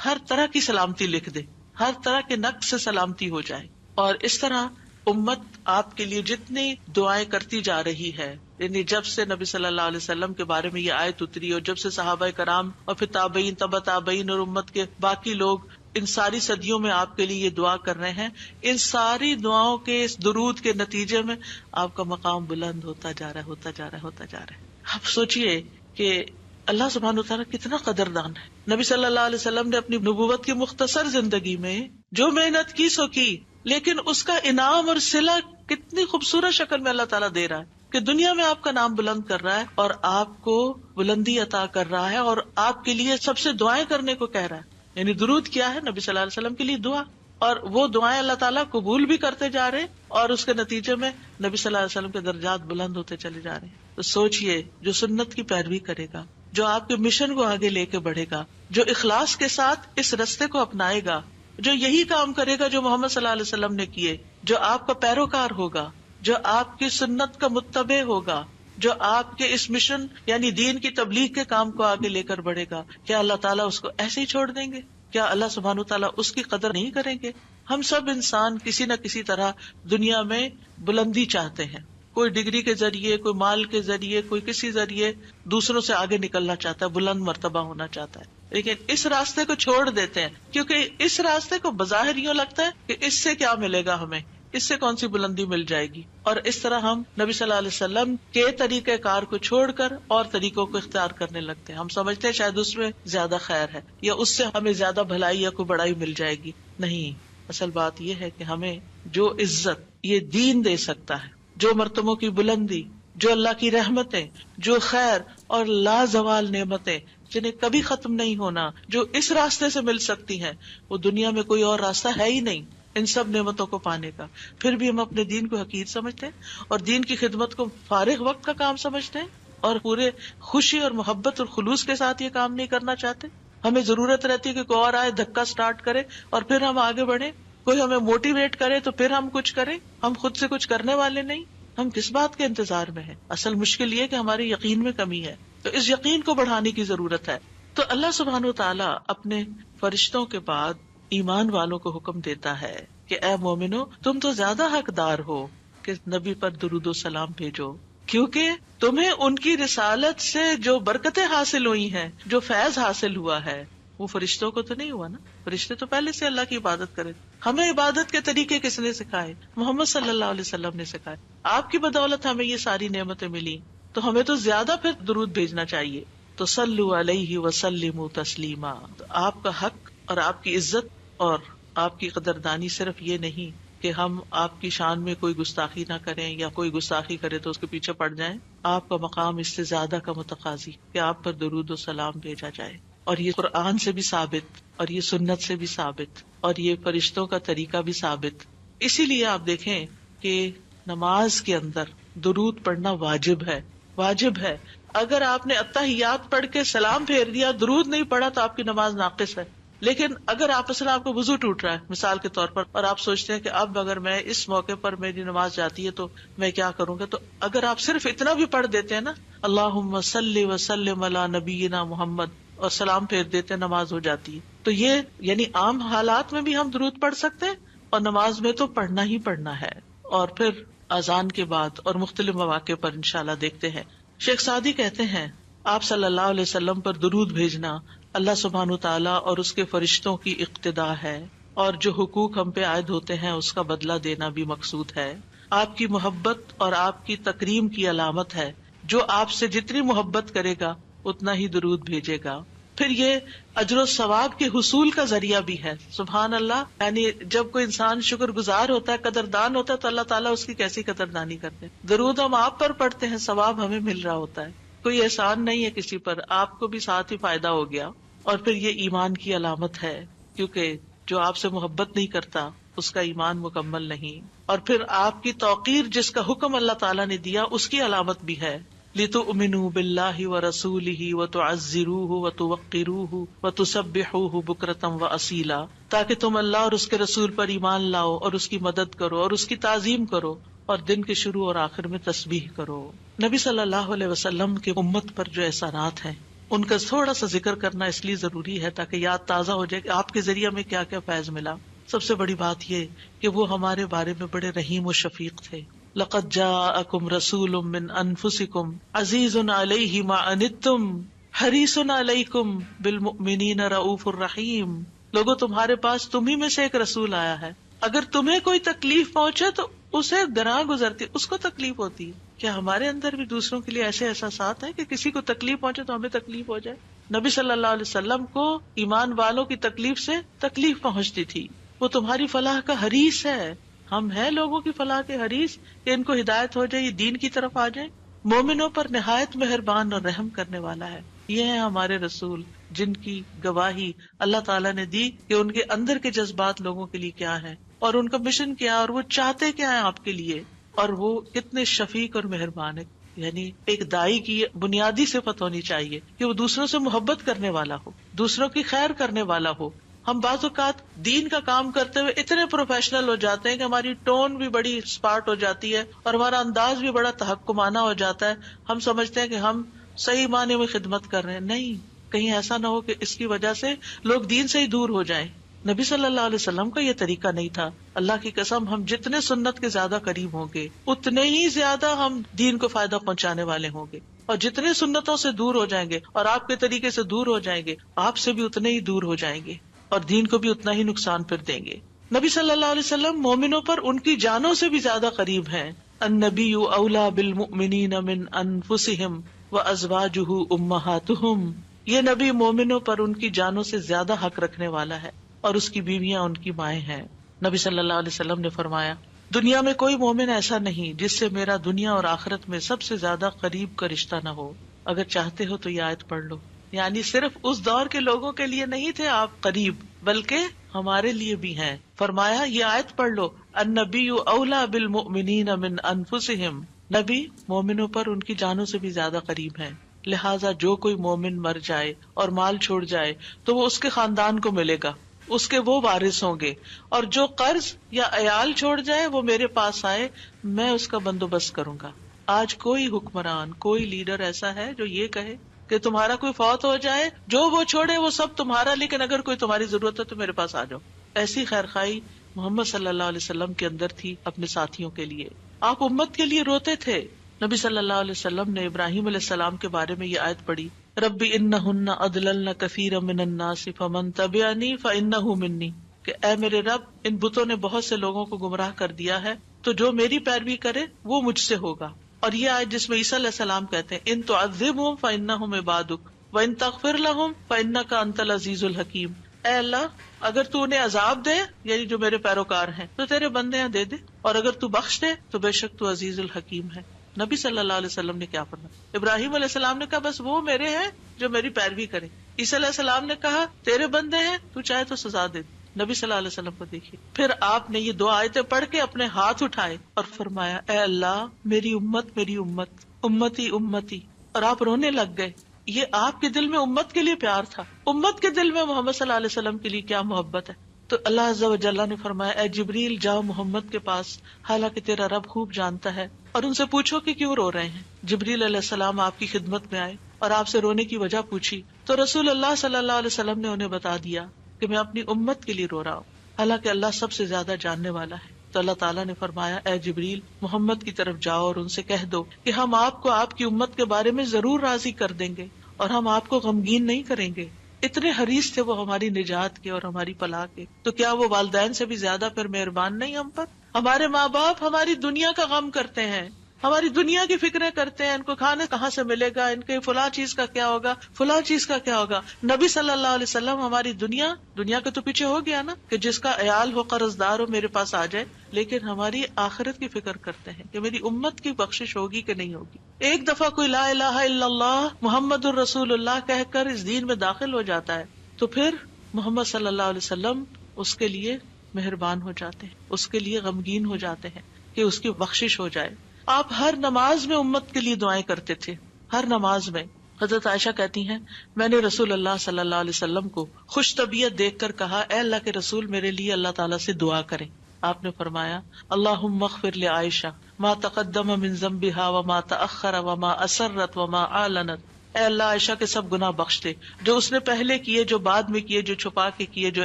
ہر طرح کی سلامتی لکھ دے، ہر طرح کے نقص سے سلامتی ہو جائے. اور اس طرح امت آپ کے لیے جتنی دعائیں کرتی جا رہی ہے، یعنی جب سے نبی صلی اللہ علیہ وسلم کے بارے میں یہ آیت اتری اور جب سے صحابہ کرام اور پھر تابعین، تبع تابعین اور امت کے باقی لوگ ان ساری صدیوں میں آپ کے لیے یہ دعا کر رہے ہیں، ان ساری دعاؤں کے اس درود کے نتیجے میں آپ کا مقام بلند ہوتا جا رہا ہے، ہوتا جا رہا ہے، ہوتا جا رہا ہے. آپ سوچئے کہ اللہ سبحانہ وتعالیٰ کتنا قدردان ہے. نبی صلی اللہ علیہ وسلم نے اپنی نبوت کی مختصر زندگی میں جو محنت کی سو کی، لیکن اس کا انعام اور صلہ کتنی خوبصورت شکل میں اللہ تعالیٰ دے رہا ہے کہ دنیا میں آپ کا نام بلند کر رہا ہے اور آپ کو بلندی عطا کر رہا ہے اور آپ کے لیے سب سے دعائیں کرنے کو کہہ رہا ہے. یعنی درود کیا ہے؟ نبی صلی اللہ علیہ وسلم کے لیے دعا، اور وہ دعائیں اللہ تعالیٰ قبول بھی کرتے جا رہے اور اس کے نتیجے میں نبی صلی اللہ علیہ وسلم کے درجات بلند ہوتے چلے جا رہے ہیں. تو سوچئے جو سنت کی پیروی کرے گا، جو آپ کے مشن کو آگے لے کے بڑھے گا، جو اخلاص کے ساتھ اس رستے کو اپنائے گا، جو یہی کام کرے گا جو محمد صلی اللہ علیہ وسلم نے کیے، جو آپ کا پیروکار ہوگا، جو آپ کی سنت کا متبع ہوگا، جو آپ کے اس مشن یعنی دین کی تبلیغ کے کام کو آگے لے کر بڑھے گا، کیا اللہ تعالیٰ اس کو ایسے ہی چھوڑ دیں گے؟ کیا اللہ سبحانہ تعالیٰ اس کی قدر نہیں کریں گے؟ ہم سب انسان کسی نہ کسی طرح دنیا میں بلندی چاہتے ہیں، کوئی ڈگری کے ذریعے، کوئی مال کے ذریعے، کوئی کسی ذریعے دوسروں سے آگے نکلنا چاہتا ہے، بلند مرتبہ ہونا چاہتا ہے، لیکن اس راستے کو چھوڑ دیتے ہیں کیونکہ اس راستے کو بظاہر یوں لگتا ہے کہ اس سے کیا ملے گا ہمیں، اس سے کون سی بلندی مل جائے گی، اور اس طرح ہم نبی صلی اللہ علیہ وسلم کے طریقہ کار کو چھوڑ کر اور طریقوں کو اختیار کرنے لگتے ہیں. ہم سمجھتے ہیں شاید اس میں زیادہ خیر ہے یا اس سے ہمیں زیادہ بھلائی یا کوئی بڑائی مل جائے گی. نہیں، اصل بات یہ ہے کہ ہمیں جو عزت یہ دین دے سکتا ہے، جو مرتبوں کی بلندی، جو اللہ کی رحمتیں، جو خیر اور لازوال نعمتیں جنہیں کبھی ختم نہیں ہونا، جو اس راستے سے مل سکتی ہیں، وہ دنیا میں کوئی اور راستہ ہے ہی نہیں ان سب نعمتوں کو پانے کا. پھر بھی ہم اپنے دین کو حقیر سمجھتے ہیں اور دین کی خدمت کو فارغ وقت کا کام سمجھتے ہیں اور پورے خوشی اور محبت اور خلوص کے ساتھ یہ کام نہیں کرنا چاہتے. ہمیں ضرورت رہتی ہے کہ کوئی اور آئے، دھکا سٹارٹ کرے اور پھر ہم آگے بڑھیں، کوئی ہمیں موٹیویٹ کرے تو پھر ہم کچھ کریں. ہم خود سے کچھ کرنے والے نہیں. ہم کس بات کے انتظار میں ہیں؟ اصل مشکل یہ کہ ہمارے یقین میں کمی ہے، تو اس یقین کو بڑھانے کی ضرورت ہے. تو اللہ سبحانہ وتعالیٰ اپنے فرشتوں کے بعد ایمان والوں کو حکم دیتا ہے کہ اے مومنو، تم تو زیادہ حقدار ہو کہ نبی پر درود و سلام بھیجو، کیونکہ تمہیں ان کی رسالت سے جو برکتیں حاصل ہوئی ہیں، جو فیض حاصل ہوا ہے، وہ فرشتوں کو تو نہیں ہوا نا. فرشتے تو پہلے سے اللہ کی عبادت کرے. ہمیں عبادت کے طریقے کس نے سکھائے؟ محمد صلی اللہ علیہ وسلم نے سکھائے. آپ کی بدولت ہمیں یہ ساری نعمتیں ملی، تو ہمیں تو زیادہ پھر درود بھیجنا چاہیے. تو صلو علیہ وسلموا تسلیما. آپ کا حق اور آپ کی عزت اور آپ کی قدردانی صرف یہ نہیں کہ ہم آپ کی شان میں کوئی گستاخی نہ کریں یا کوئی گستاخی کرے تو اس کے پیچھے پڑ جائیں. آپ کا مقام اس سے زیادہ کا متقاضی کہ آپ پر درود و سلام بھیجا جائے. اور یہ قرآن سے بھی ثابت، اور یہ سنت سے بھی ثابت، اور یہ فرشتوں کا طریقہ بھی ثابت. اسی لیے آپ دیکھیں کہ نماز کے اندر درود پڑھنا واجب ہے، واجب ہے. اگر آپ نے اتحیات پڑھ کے سلام پھیر دیا، درود نہیں پڑھا، تو آپ کی نماز ناقص ہے. لیکن اگر آپ کو وضو ٹوٹ رہا ہے مثال کے طور پر، اور آپ سوچتے ہیں کہ اب اگر میں اس موقع پر میری نماز جاتی ہے تو میں کیا کروں گا، تو اگر آپ صرف اتنا بھی پڑھ دیتے ہیں نا، اللہم صلی وسلم علی نبینا محمد، اور سلام پھیر دیتے ہیں، نماز ہو جاتی ہے. تو یہ یعنی عام حالات میں بھی ہم درود پڑھ سکتے ہیں، اور نماز میں تو پڑھنا ہی پڑھنا ہے، اور پھر اذان کے بعد اور مختلف مواقع پر انشاءاللہ دیکھتے ہیں۔ شیخ سعدی کہتے ہیں آپ صلی اللہ علیہ وسلم پر درود بھیجنا اللہ سبحانہ وتعالیٰ اور اس کے فرشتوں کی اقتداء ہے، اور جو حقوق ہم پہ عائد ہوتے ہیں اس کا بدلہ دینا بھی مقصود ہے۔ آپ کی محبت اور آپ کی تکریم کی علامت ہے، جو آپ سے جتنی محبت کرے گا اتنا ہی درود بھیجے گا۔ پھر یہ اجر و ثواب کے حصول کا ذریعہ بھی ہے۔ سبحان اللہ، یعنی جب کوئی انسان شکر گزار ہوتا ہے، قدردان ہوتا ہے، تو اللہ تعالیٰ اس کی کیسی قدردانی کرتے ہیں۔ درود ہم آپ پر پڑھتے ہیں، ثواب ہمیں مل رہا ہوتا ہے، کوئی احسان نہیں ہے کسی پر، آپ کو بھی ساتھ ہی فائدہ ہو گیا۔ اور پھر یہ ایمان کی علامت ہے، کیونکہ جو آپ سے محبت نہیں کرتا اس کا ایمان مکمل نہیں۔ اور پھر آپ کی توقیر جس کا حکم اللہ تعالیٰ نے دیا اس کی علامت بھی ہے، لِتُؤْمِنُوا بِاللَّهِ وَرَسُولِهِ وَتُعَزِّرُوهُ وَتُوَقِّرُوهُ وَتُسَبِّحُوهُ بُكْرَةً وَأَصِيلًا، تاکہ تم اللہ اور اس کے رسول پر ایمان لاؤ اور اس کی مدد کرو اور اس کی تعظیم کرو اور دن کے شروع اور آخر میں تسبیح کرو۔ نبی صلی اللہ علیہ وسلم کے امت پر جو احسانات ہیں ان کا تھوڑا سا ذکر کرنا اس لیے ضروری ہے تاکہ یاد تازہ ہو جائے کہ آپ کے ذریعے میں کیا کیا فیض ملا۔ سب سے بڑی بات یہ کہ وہ ہمارے بارے میں بڑے رحیم و شفیق تھے۔ لَقَدْ جَاءَكُمْ رَسُولٌ مِّنْ أَنفُسِكُمْ عَزِيزٌ عَلَيْهِ مَا عَنِتُّمْ حَرِيصٌ عَلَيْكُمْ بِالْمُؤْمِنِينَ رَءُوفٌ رَحِيمٌ۔ لوگوں تمہارے پاس تمہیں میں سے ایک رسول آیا ہے، اگر تمہیں کوئی تکلیف پہنچے تو اسے گراں گزرتی، اس کو تکلیف ہوتی ہے۔ کیا ہمارے اندر بھی دوسروں کے لیے ایسے احساسات ہیں کہ کسی کو تکلیف پہنچے تو ہمیں تکلیف ہو جائے؟ نبی صلی اللہ علیہ وسلم کو ایمان والوں کی تکلیف سے تکلیف پہنچتی تھی۔ وہ تمہاری فلاح کا حریص ہے۔ ہم ہیں لوگوں کی فلاح کے حریص کہ ان کو ہدایت ہو جائے، یہ دین کی طرف آ جائے۔ مومنوں پر نہایت مہربان اور رحم کرنے والا ہے۔ یہ ہیں ہمارے رسول جن کی گواہی اللہ تعالیٰ نے دی کہ ان کے اندر کے جذبات لوگوں کے لیے کیا ہیں اور ان کا مشن کیا، اور وہ چاہتے کیا ہیں آپ کے لیے، اور وہ کتنے شفیق اور مہربان ہے۔ یعنی ایک دائی کی بنیادی صفت ہونی چاہیے کہ وہ دوسروں سے محبت کرنے والا ہو، دوسروں کی خیر کرنے والا ہو۔ ہم بعض اوقات دین کا کام کرتے ہوئے اتنے پروفیشنل ہو جاتے ہیں کہ ہماری ٹون بھی بڑی اسپارٹ ہو جاتی ہے اور ہمارا انداز بھی بڑا تحکمانہ ہو جاتا ہے۔ ہم سمجھتے ہیں کہ ہم صحیح معنی میں خدمت کر رہے ہیں، نہیں، کہیں ایسا نہ ہو کہ اس کی وجہ سے لوگ دین سے ہی دور ہو جائیں۔ نبی صلی اللہ علیہ وسلم کا یہ طریقہ نہیں تھا۔ اللہ کی قسم، ہم جتنے سنت کے زیادہ قریب ہوں گے اتنے ہی زیادہ ہم دین کو فائدہ پہنچانے والے ہوں گے، اور جتنے سنتوں سے دور ہو جائیں گے اور آپ کے طریقے سے دور ہو جائیں گے، آپ سے بھی اتنے ہی دور ہو جائیں گے اور دین کو بھی اتنا ہی نقصان پھر دیں گے۔ نبی صلی اللہ علیہ وسلم مومنوں پر ان کی جانوں سے بھی زیادہ قریب ہیں۔ النبی اولیٰ بالمؤمنین من انفسہم وازواجہ امہاتہم۔ یہ نبی مومنوں پر ان کی جانوں سے زیادہ حق رکھنے والا ہے اور اس کی بیویاں ان کی مائیں ہیں۔ نبی صلی اللہ علیہ وسلم نے فرمایا، دنیا میں کوئی مومن ایسا نہیں جس سے میرا دنیا اور آخرت میں سب سے زیادہ قریب کا رشتہ نہ ہو۔ اگر چاہتے ہو تو یہ آیت پڑھ لو۔ یعنی صرف اس دور کے لوگوں کے لیے نہیں تھے آپ قریب، بلکہ ہمارے لیے بھی ہیں۔ فرمایا یہ آیت پڑھ لو، النبی اولیٰ بالمؤمنین من انفسہم۔ نبی مومنوں پر ان کی جانوں سے بھی زیادہ قریب ہیں، لہٰذا جو کوئی مومن مر جائے اور مال چھوڑ جائے تو وہ اس کے خاندان کو ملے گا، اس کے وہ وارث ہوں گے، اور جو قرض یا عیال چھوڑ جائے وہ میرے پاس آئے، میں اس کا بندوبست کروں گا۔ آج کوئی حکمران، کوئی لیڈر ایسا ہے جو یہ کہے کہ تمہارا کوئی فوت ہو جائے، جو وہ چھوڑے وہ سب تمہارا، لیکن اگر کوئی تمہاری ضرورت ہے تو میرے پاس آ جاؤ؟ ایسی خیرخواہی محمد صلی اللہ علیہ وسلم کے اندر تھی اپنے ساتھیوں کے لیے۔ آپ امت کے لیے روتے تھے۔ نبی صلی اللہ علیہ وسلم نے ابراہیم علیہ السلام کے بارے میں یہ آیت پڑھی، رب انہن اضللن کثیرا من الناس فمن تبعنی فانہ منی، کہ اے میرے رب ان بتوں نے بہت سے لوگوں کو گمراہ کر دیا ہے، تو جو میری پیروی کرے وہ مجھ سے ہوگا۔ اور یہ آیت جس میں عیسیٰ علیہ السلام کہتے ہیں ان تعذبہم فانہم عبادک وان تغفر لہم فانک انت العزیز الحکیم، اے اللہ اگر تو انہیں عذاب دے، یعنی جو میرے پیروکار ہیں، تو تیرے بندے ہیں دے دے، اور اگر تو بخش دے تو بے شک تو عزیز الحکیم ہے۔ نبی صلی اللہ علیہ وسلم نے کیا فرمایا؟ ابراہیم علیہ السلام نے کہا بس وہ میرے ہیں جو میری پیروی کرے۔ عیسیٰ علیہ السلام نے کہا تیرے بندے ہیں، تو چاہے تو سزا دے۔ نبی صلی اللہ علیہ وسلم کو دیکھیے، پھر آپ نے یہ دو آیتیں پڑھ کے اپنے ہاتھ اٹھائے اور فرمایا اے اللہ میری امت، میری امت، امتی امتی، اور آپ رونے لگ گئے۔ یہ آپ کے دل میں امت کے لیے پیار تھا، امت کے دل میں محمد صلی اللہ علیہ وسلم کے لیے کیا محبت ہے۔ تو اللہ عز و جل نے فرمایا اے جبریل جاؤ محمد کے پاس، حالانکہ تیرا رب خوب جانتا ہے، اور ان سے پوچھو کہ کیوں رو رہے ہیں۔ جبریل علیہ السلام آپ کی خدمت میں آئے اور آپ سے رونے کی وجہ پوچھی، تو رسول اللہ صلی اللہ علیہ وسلم نے انہیں بتا دیا کہ میں اپنی امت کے لیے رو رہا ہوں، حالانکہ اللہ سب سے زیادہ جاننے والا ہے۔ تو اللہ تعالیٰ نے فرمایا اے جبریل محمد کی طرف جاؤ اور ان سے کہہ دو کہ ہم آپ کو آپ کی امت کے بارے میں ضرور راضی کر دیں گے اور ہم آپ کو غمگین نہیں کریں گے۔ اتنے حریص تھے وہ ہماری نجات کے اور ہماری فلاح کے، تو کیا وہ والدین سے بھی زیادہ پھر مہربان نہیں ہم پر؟ ہمارے ماں باپ ہماری دنیا کا غم کرتے ہیں، ہماری دنیا کی فکریں کرتے ہیں، ان کو کھانا کہاں سے ملے گا، ان کے فلاں چیز کا کیا ہوگا، فلاں چیز کا کیا ہوگا۔ نبی صلی اللہ علیہ وسلم ہماری دنیا کے تو پیچھے ہو گیا نا کہ جس کا عیال ہو قرض دار ہو میرے پاس آ جائے، لیکن ہماری آخرت کی فکر کرتے ہیں کہ میری امت کی بخشش ہوگی کہ نہیں ہوگی۔ ایک دفعہ کوئی لا الہ الا اللہ محمد الرسول اللہ کہہ کر اس دین میں داخل ہو جاتا ہے تو پھر محمد صلی اللہ علیہ وسلم اس کے لیے مہربان ہو جاتے ہیں، اس کے لیے غمگین ہو جاتے ہیں کہ اس کی بخشش ہو جائے۔ آپ ہر نماز میں امت کے لیے دعائیں کرتے تھے، ہر نماز میں۔ حضرت عائشہ کہتی ہیں میں نے رسول اللہ صلی اللہ علیہ وسلم کو خوش طبیعت دیکھ کر کہا اے اللہ کے رسول میرے لیے اللہ تعالیٰ سے دعا کریں۔ آپ نے فرمایا اللہم اغفر لعائشہ ما تقدم من ذنبها وما تأخر وما اسرت وما اعلنت، اے اللہ عائشہ کے سب گناہ بخش دے، جو اس نے پہلے کیے، جو بعد میں کیے، جو چھپا کے کیے، جو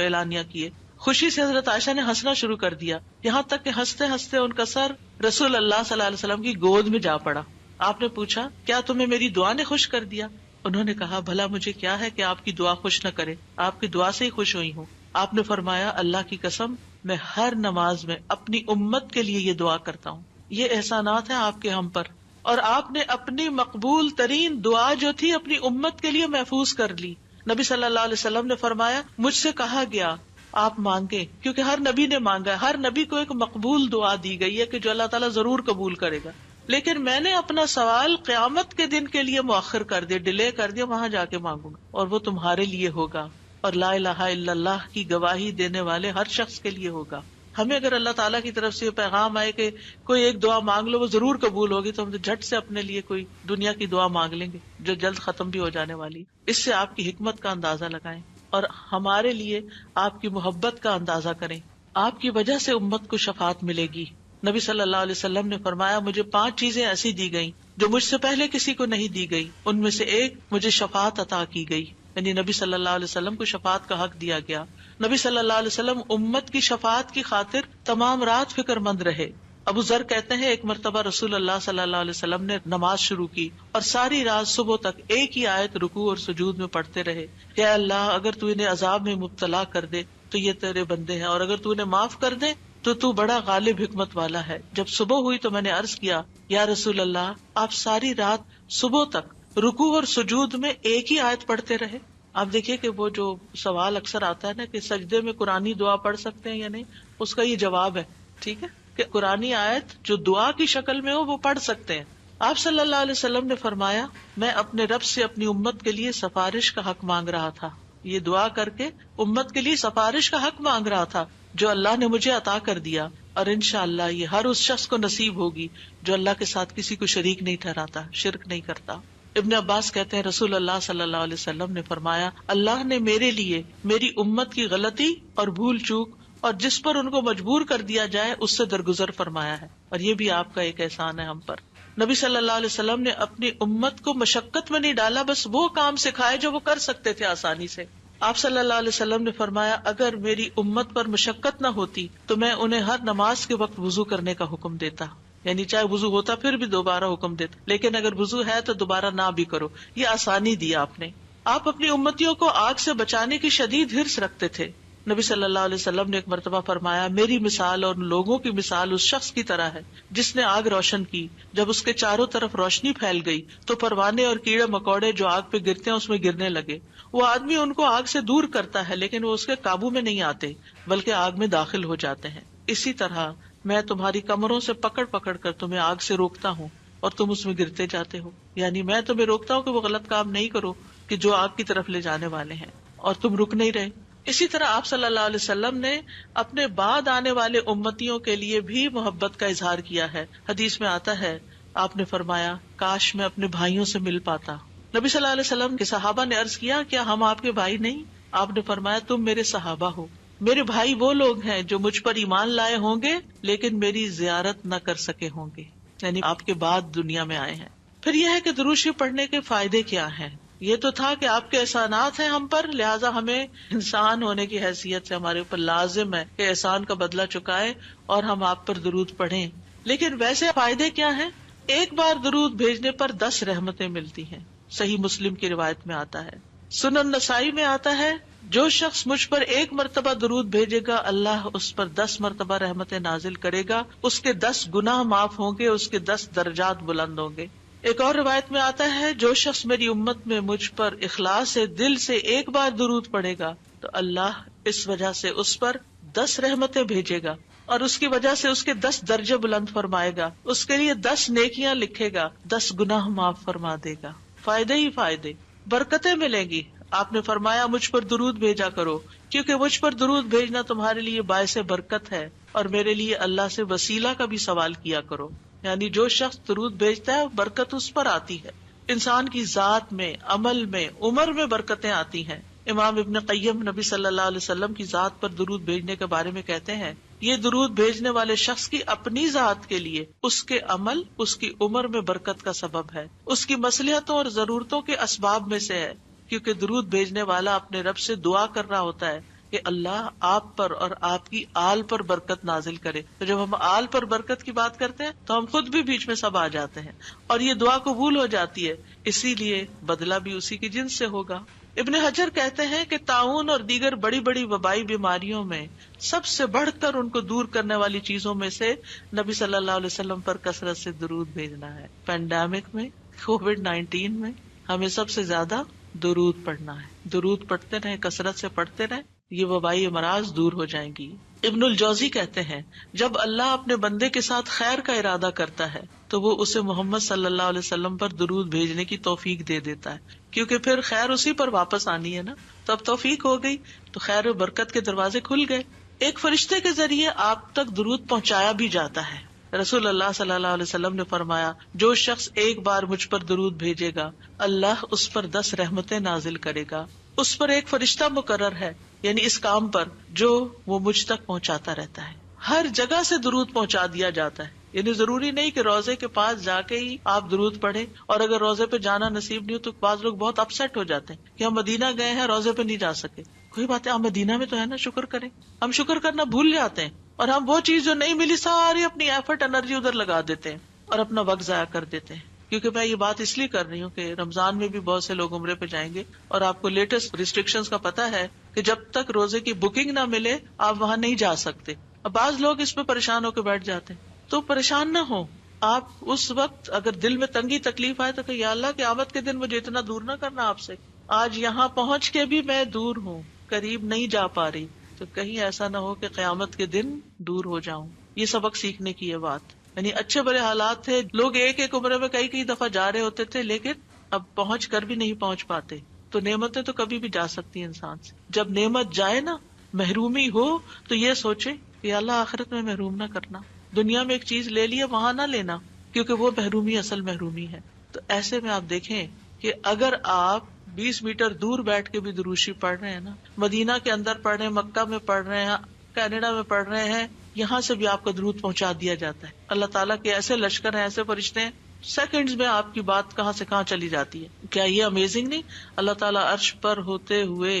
اعلانیہ کیے۔ خوشی سے حضرت عائشہ نے ہنسنا شروع کر دیا، یہاں تک کہ ہنستے ہنستے ان کا سر رسول اللہ صلی اللہ علیہ وسلم کی گود میں جا پڑا۔ آپ نے پوچھا کیا تمہیں میری دعا نے خوش کر دیا؟ انہوں نے کہا بھلا مجھے کیا ہے کہ آپ کی دعا خوش نہ کرے، آپ کی دعا سے ہی خوش ہوئی ہوں۔ آپ نے فرمایا اللہ کی قسم میں ہر نماز میں اپنی امت کے لیے یہ دعا کرتا ہوں۔ یہ احسانات ہیں آپ کے ہم پر، اور آپ نے اپنی مقبول ترین دعا جو تھی اپنی امت کے لیے محفوظ کر لی۔ نبی صلی اللہ علیہ وسلم نے فرمایا مجھ سے کہا گیا آپ مانگے، کیونکہ ہر نبی نے مانگا ہے، ہر نبی کو ایک مقبول دعا دی گئی ہے کہ جو اللہ تعالیٰ ضرور قبول کرے گا، لیکن میں نے اپنا سوال قیامت کے دن کے لیے مؤخر کر دیا، ڈیلے کر دیا، وہاں جا کے مانگوں گا اور وہ تمہارے لیے ہوگا، اور لا الہ الا اللہ کی گواہی دینے والے ہر شخص کے لیے ہوگا۔ ہمیں اگر اللہ تعالیٰ کی طرف سے یہ پیغام آئے کہ کوئی ایک دعا مانگ لو وہ ضرور قبول ہوگی، تو ہم تو جھٹ سے اپنے لیے کوئی دنیا کی دعا مانگ لیں گے جو جلد ختم بھی ہو جانے والی۔ اس سے آپ کی حکمت کا اندازہ لگائیں اور ہمارے لیے آپ کی محبت کا اندازہ کریں۔ آپ کی وجہ سے امت کو شفاعت ملے گی۔ نبی صلی اللہ علیہ وسلم نے فرمایا مجھے 5 چیزیں ایسی دی گئیں جو مجھ سے پہلے کسی کو نہیں دی گئی، ان میں سے ایک مجھے شفاعت عطا کی گئی، یعنی نبی صلی اللہ علیہ وسلم کو شفاعت کا حق دیا گیا۔ نبی صلی اللہ علیہ وسلم امت کی شفاعت کی خاطر تمام رات فکر مند رہے۔ ابو ذر کہتے ہیں ایک مرتبہ رسول اللہ صلی اللہ علیہ وسلم نے نماز شروع کی اور ساری رات صبح تک ایک ہی آیت رکوع اور سجود میں پڑھتے رہے کہ اے اللہ اگر تو انہیں عذاب میں مبتلا کر دے تو یہ تیرے بندے ہیں، اور اگر تو انہیں معاف کر دے تو تو بڑا غالب حکمت والا ہے۔ جب صبح ہوئی تو میں نے عرض کیا یا رسول اللہ آپ ساری رات صبح تک رکوع اور سجود میں ایک ہی آیت پڑھتے رہے؟ آپ دیکھیے کہ وہ جو سوال اکثر آتا ہے نا کہ سجدے میں قرآنی دعا پڑھ سکتے ہیں یا نہیں، اس کا یہ جواب ہے، ٹھیک ہے، کہ قرآنی آیت جو دعا کی شکل میں ہو وہ پڑھ سکتے ہیں۔ آپ صلی اللہ علیہ وسلم نے فرمایا میں اپنے رب سے اپنی امت کے لیے سفارش کا حق مانگ رہا تھا، یہ دعا کر کے امت کے لیے سفارش کا حق مانگ رہا تھا جو اللہ نے مجھے عطا کر دیا، اور انشاءاللہ یہ ہر اس شخص کو نصیب ہوگی جو اللہ کے ساتھ کسی کو شریک نہیں ٹھہراتا، شرک نہیں کرتا۔ ابن عباس کہتے ہیں رسول اللہ صلی اللہ علیہ وسلم نے فرمایا اللہ نے میرے لیے میری امت کی غلطی اور بھول چوک اور جس پر ان کو مجبور کر دیا جائے اس سے درگزر فرمایا ہے، اور یہ بھی آپ کا ایک احسان ہے ہم پر۔ نبی صلی اللہ علیہ وسلم نے اپنی امت کو مشقت میں نہیں ڈالا، بس وہ کام سکھائے جو وہ کر سکتے تھے آسانی سے۔ آپ صلی اللہ علیہ وسلم نے فرمایا اگر میری امت پر مشقت نہ ہوتی تو میں انہیں ہر نماز کے وقت وضو کرنے کا حکم دیتا، یعنی چاہے وضو ہوتا پھر بھی دوبارہ حکم دیتا، لیکن اگر وضو ہے تو دوبارہ نہ بھی کرو، یہ آسانی دی آپ نے۔ آپ اپنی امتیوں کو آگ سے بچانے کی شدید حرص رکھتے تھے۔ نبی صلی اللہ علیہ وسلم نے ایک مرتبہ فرمایا میری مثال اور لوگوں کی مثال اس شخص کی طرح ہے جس نے آگ روشن کی، جب اس کے چاروں طرف روشنی پھیل گئی تو پروانے اور کیڑے مکوڑے جو آگ پہ گرتے ہیں اس میں گرنے لگے۔ وہ آدمی ان کو آگ سے دور کرتا ہے لیکن وہ اس کے قابو میں نہیں آتے بلکہ آگ میں داخل ہو جاتے ہیں۔ اسی طرح میں تمہاری کمروں سے پکڑ پکڑ کر تمہیں آگ سے روکتا ہوں اور تم اس میں گرتے جاتے ہو، یعنی میں تمہیں روکتا ہوں کہ وہ غلط کام نہیں کرو کہ جو آگ کی طرف لے جانے والے ہیں، اور تم رک نہیں رہے۔ اسی طرح آپ صلی اللہ علیہ وسلم نے اپنے بعد آنے والے امتیوں کے لیے بھی محبت کا اظہار کیا ہے۔ حدیث میں آتا ہے آپ نے فرمایا کاش میں اپنے بھائیوں سے مل پاتا۔ نبی صلی اللہ علیہ وسلم کے صحابہ نے عرض کیا کیا ہم آپ کے بھائی نہیں؟ آپ نے فرمایا تم میرے صحابہ ہو، میرے بھائی وہ لوگ ہیں جو مجھ پر ایمان لائے ہوں گے لیکن میری زیارت نہ کر سکے ہوں گے، یعنی آپ کے بعد دنیا میں آئے ہیں۔ پھر یہ ہے کہ درود شریف پڑھنے کے فائدے کیا ہیں، یہ تو تھا کہ آپ کے احسانات ہیں ہم پر، لہٰذا ہمیں انسان ہونے کی حیثیت سے ہمارے اوپر لازم ہے کہ احسان کا بدلہ چکائے اور ہم آپ پر درود پڑھیں. لیکن ویسے فائدے کیا ہیں؟ ایک بار درود بھیجنے پر 10 رحمتیں ملتی ہیں. صحیح مسلم کی روایت میں آتا ہے. سنن نسائی میں آتا ہے جو شخص مجھ پر 1 مرتبہ درود بھیجے گا اللہ اس پر 10 مرتبہ رحمتیں نازل کرے گا، اس کے 10 گناہ معاف ہوں گے، اس کے 10 درجات بلند ہوں گے. ایک اور روایت میں آتا ہے جو شخص میری امت میں مجھ پر اخلاص سے دل سے 1 بار درود پڑھے گا تو اللہ اس وجہ سے اس پر 10 رحمتیں بھیجے گا اور اس کی وجہ سے اس کے 10 درجے بلند فرمائے گا، اس کے لیے 10 نیکیاں لکھے گا، 10 گناہ معاف فرما دے گا. فائدے ہی فائدے، برکتیں ملیں گی. آپ نے فرمایا مجھ پر درود بھیجا کرو کیونکہ مجھ پر درود بھیجنا تمہارے لیے باعث برکت ہے، اور میرے لیے اللہ سے وسیلہ کا بھی سوال کیا کرو. یعنی جو شخص درود بھیجتا ہے برکت اس پر آتی ہے، انسان کی ذات میں، عمل میں، عمر میں برکتیں آتی ہیں. امام ابن قیم نبی صلی اللہ علیہ وسلم کی ذات پر درود بھیجنے کے بارے میں کہتے ہیں یہ درود بھیجنے والے شخص کی اپنی ذات کے لیے، اس کے عمل، اس کی عمر میں برکت کا سبب ہے، اس کی مصلحتوں اور ضرورتوں کے اسباب میں سے ہے، کیونکہ درود بھیجنے والا اپنے رب سے دعا کر رہا ہوتا ہے کہ اللہ آپ پر اور آپ کی آل پر برکت نازل کرے. تو جب ہم آل پر برکت کی بات کرتے ہیں تو ہم خود بھی بیچ میں سب آ جاتے ہیں اور یہ دعا قبول ہو جاتی ہے، اسی لیے بدلہ بھی اسی کی جنس سے ہوگا. ابن حجر کہتے ہیں کہ طاعون اور دیگر بڑی بڑی وبائی بیماریوں میں سب سے بڑھ کر ان کو دور کرنے والی چیزوں میں سے نبی صلی اللہ علیہ وسلم پر کثرت سے درود بھیجنا ہے. پینڈیمک میں، کووڈ-19 میں ہمیں سب سے زیادہ درود پڑھنا ہے. درود پڑھتے رہیں، کثرت سے پڑھتے رہیں، یہ وبائی امراض دور ہو جائیں گی. ابن الجوزی کہتے ہیں جب اللہ اپنے بندے کے ساتھ خیر کا ارادہ کرتا ہے تو وہ اسے محمد صلی اللہ علیہ وسلم پر درود بھیجنے کی توفیق دے دیتا ہے، کیونکہ پھر خیر اسی پر واپس آنی ہے نا. تو اب توفیق ہو گئی تو خیر و برکت کے دروازے کھل گئے. ایک فرشتے کے ذریعے آپ تک درود پہنچایا بھی جاتا ہے. رسول اللہ صلی اللہ علیہ وسلم نے فرمایا جو شخص 1 بار مجھ پر درود بھیجے گا اللہ اس پر 10 رحمتیں نازل کرے گا. اس پر ایک فرشتہ مقرر ہے، یعنی اس کام پر جو وہ مجھ تک پہنچاتا رہتا ہے. ہر جگہ سے درود پہنچا دیا جاتا ہے، یعنی ضروری نہیں کہ روزے کے پاس جا کے ہی آپ درود پڑھیں، اور اگر روزے پہ جانا نصیب نہیں ہو تو بعض لوگ بہت اپسیٹ ہو جاتے ہیں کہ ہم مدینہ گئے ہیں روزے پہ نہیں جا سکے. کوئی بات ہے، ہم مدینہ میں تو ہے نا، شکر کریں. ہم شکر کرنا بھول جاتے ہیں اور ہم وہ چیز جو نہیں ملی ساری اپنی ایفرٹ انرجی ادھر لگا دیتے ہیں اور اپنا وقت ضائع کر دیتے ہیں. کیونکہ میں یہ بات اس لیے کر رہی ہوں کہ رمضان میں بھی بہت سے لوگ عمرے پہ جائیں گے اور آپ کو لیٹسٹ ریسٹرکشنز کا پتہ ہے کہ جب تک روزے کی بکنگ نہ ملے آپ وہاں نہیں جا سکتے. اب بعض لوگ اس پہ پریشان ہو کے بیٹھ جاتے ہیں، تو پریشان نہ ہو. آپ اس وقت اگر دل میں تنگی تکلیف آئے تو کہ یا اللہ قیامت کے دن مجھے اتنا دور نہ کرنا آپ سے، آج یہاں پہنچ کے بھی میں دور ہوں، قریب نہیں جا پا رہی، تو کہیں ایسا نہ ہو کہ قیامت کے دن دور ہو جاؤں. یہ سبق سیکھنے کی یہ بات، یعنی اچھے برے حالات تھے، لوگ ایک عمرے میں کئی دفعہ جا رہے ہوتے تھے لیکن اب پہنچ کر بھی نہیں پہنچ پاتے. تو نعمتیں تو کبھی بھی جا سکتی ہیں انسان سے. جب نعمت جائے نا، محرومی ہو، تو یہ سوچے کہ اللہ آخرت میں محروم نہ کرنا. دنیا میں ایک چیز لے لیا وہاں نہ لینا، کیونکہ وہ محرومی اصل محرومی ہے. تو ایسے میں آپ دیکھیں کہ اگر آپ 20 میٹر دور بیٹھ کے بھی دروشی پڑھ رہے ہیں نا، مدینہ کے اندر پڑھ رہے ہیں، مکہ میں پڑھ رہے ہیں، کینیڈا میں پڑھ رہے ہیں، یہاں سے بھی آپ کا درود پہنچا دیا جاتا ہے. اللہ تعالیٰ کے ایسے لشکر ہیں، ایسے فرشتے ہیں، سیکنڈز میں آپ کی بات کہاں سے کہاں چلی جاتی ہے. کیا یہ امیزنگ نہیں؟ اللہ تعالیٰ عرش پر ہوتے ہوئے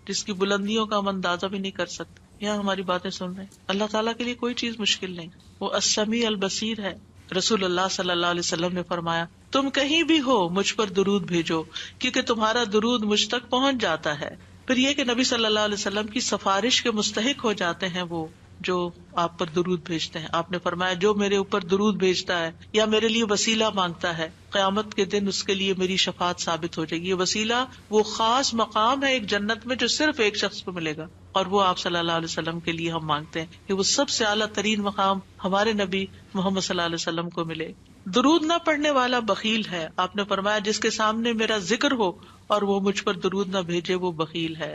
جس کی بلندیوں کا ہم اندازہ بھی نہیں کر سکتے، یہاں ہماری باتیں سن رہے ہیں. اللہ تعالیٰ کے لیے کوئی چیز مشکل نہیں، وہ السمیع البصیر ہے. رسول اللہ صلی اللہ علیہ وسلم نے فرمایا تم کہیں بھی ہو مجھ پر درود بھیجو کیونکہ تمہارا درود مجھ تک پہنچ جاتا ہے. پھر یہ کہ نبی صلی اللہ علیہ وسلم کی سفارش کے مستحق ہو جاتے ہیں وہ جو آپ پر درود بھیجتے ہیں. آپ نے فرمایا جو میرے اوپر درود بھیجتا ہے یا میرے لیے وسیلہ مانگتا ہے قیامت کے دن اس کے لیے میری شفاعت ثابت ہو جائے گی. یہ وسیلہ وہ خاص مقام ہے ایک جنت میں جو صرف ایک شخص کو ملے گا، اور وہ آپ صلی اللہ علیہ وسلم کے لیے ہم مانگتے ہیں کہ وہ سب سے اعلیٰ ترین مقام ہمارے نبی محمد صلی اللہ علیہ وسلم کو ملے. درود نہ پڑھنے والا بخیل ہے. آپ نے فرمایا جس کے سامنے میرا ذکر ہو اور وہ مجھ پر درود نہ بھیجے وہ بخیل ہے.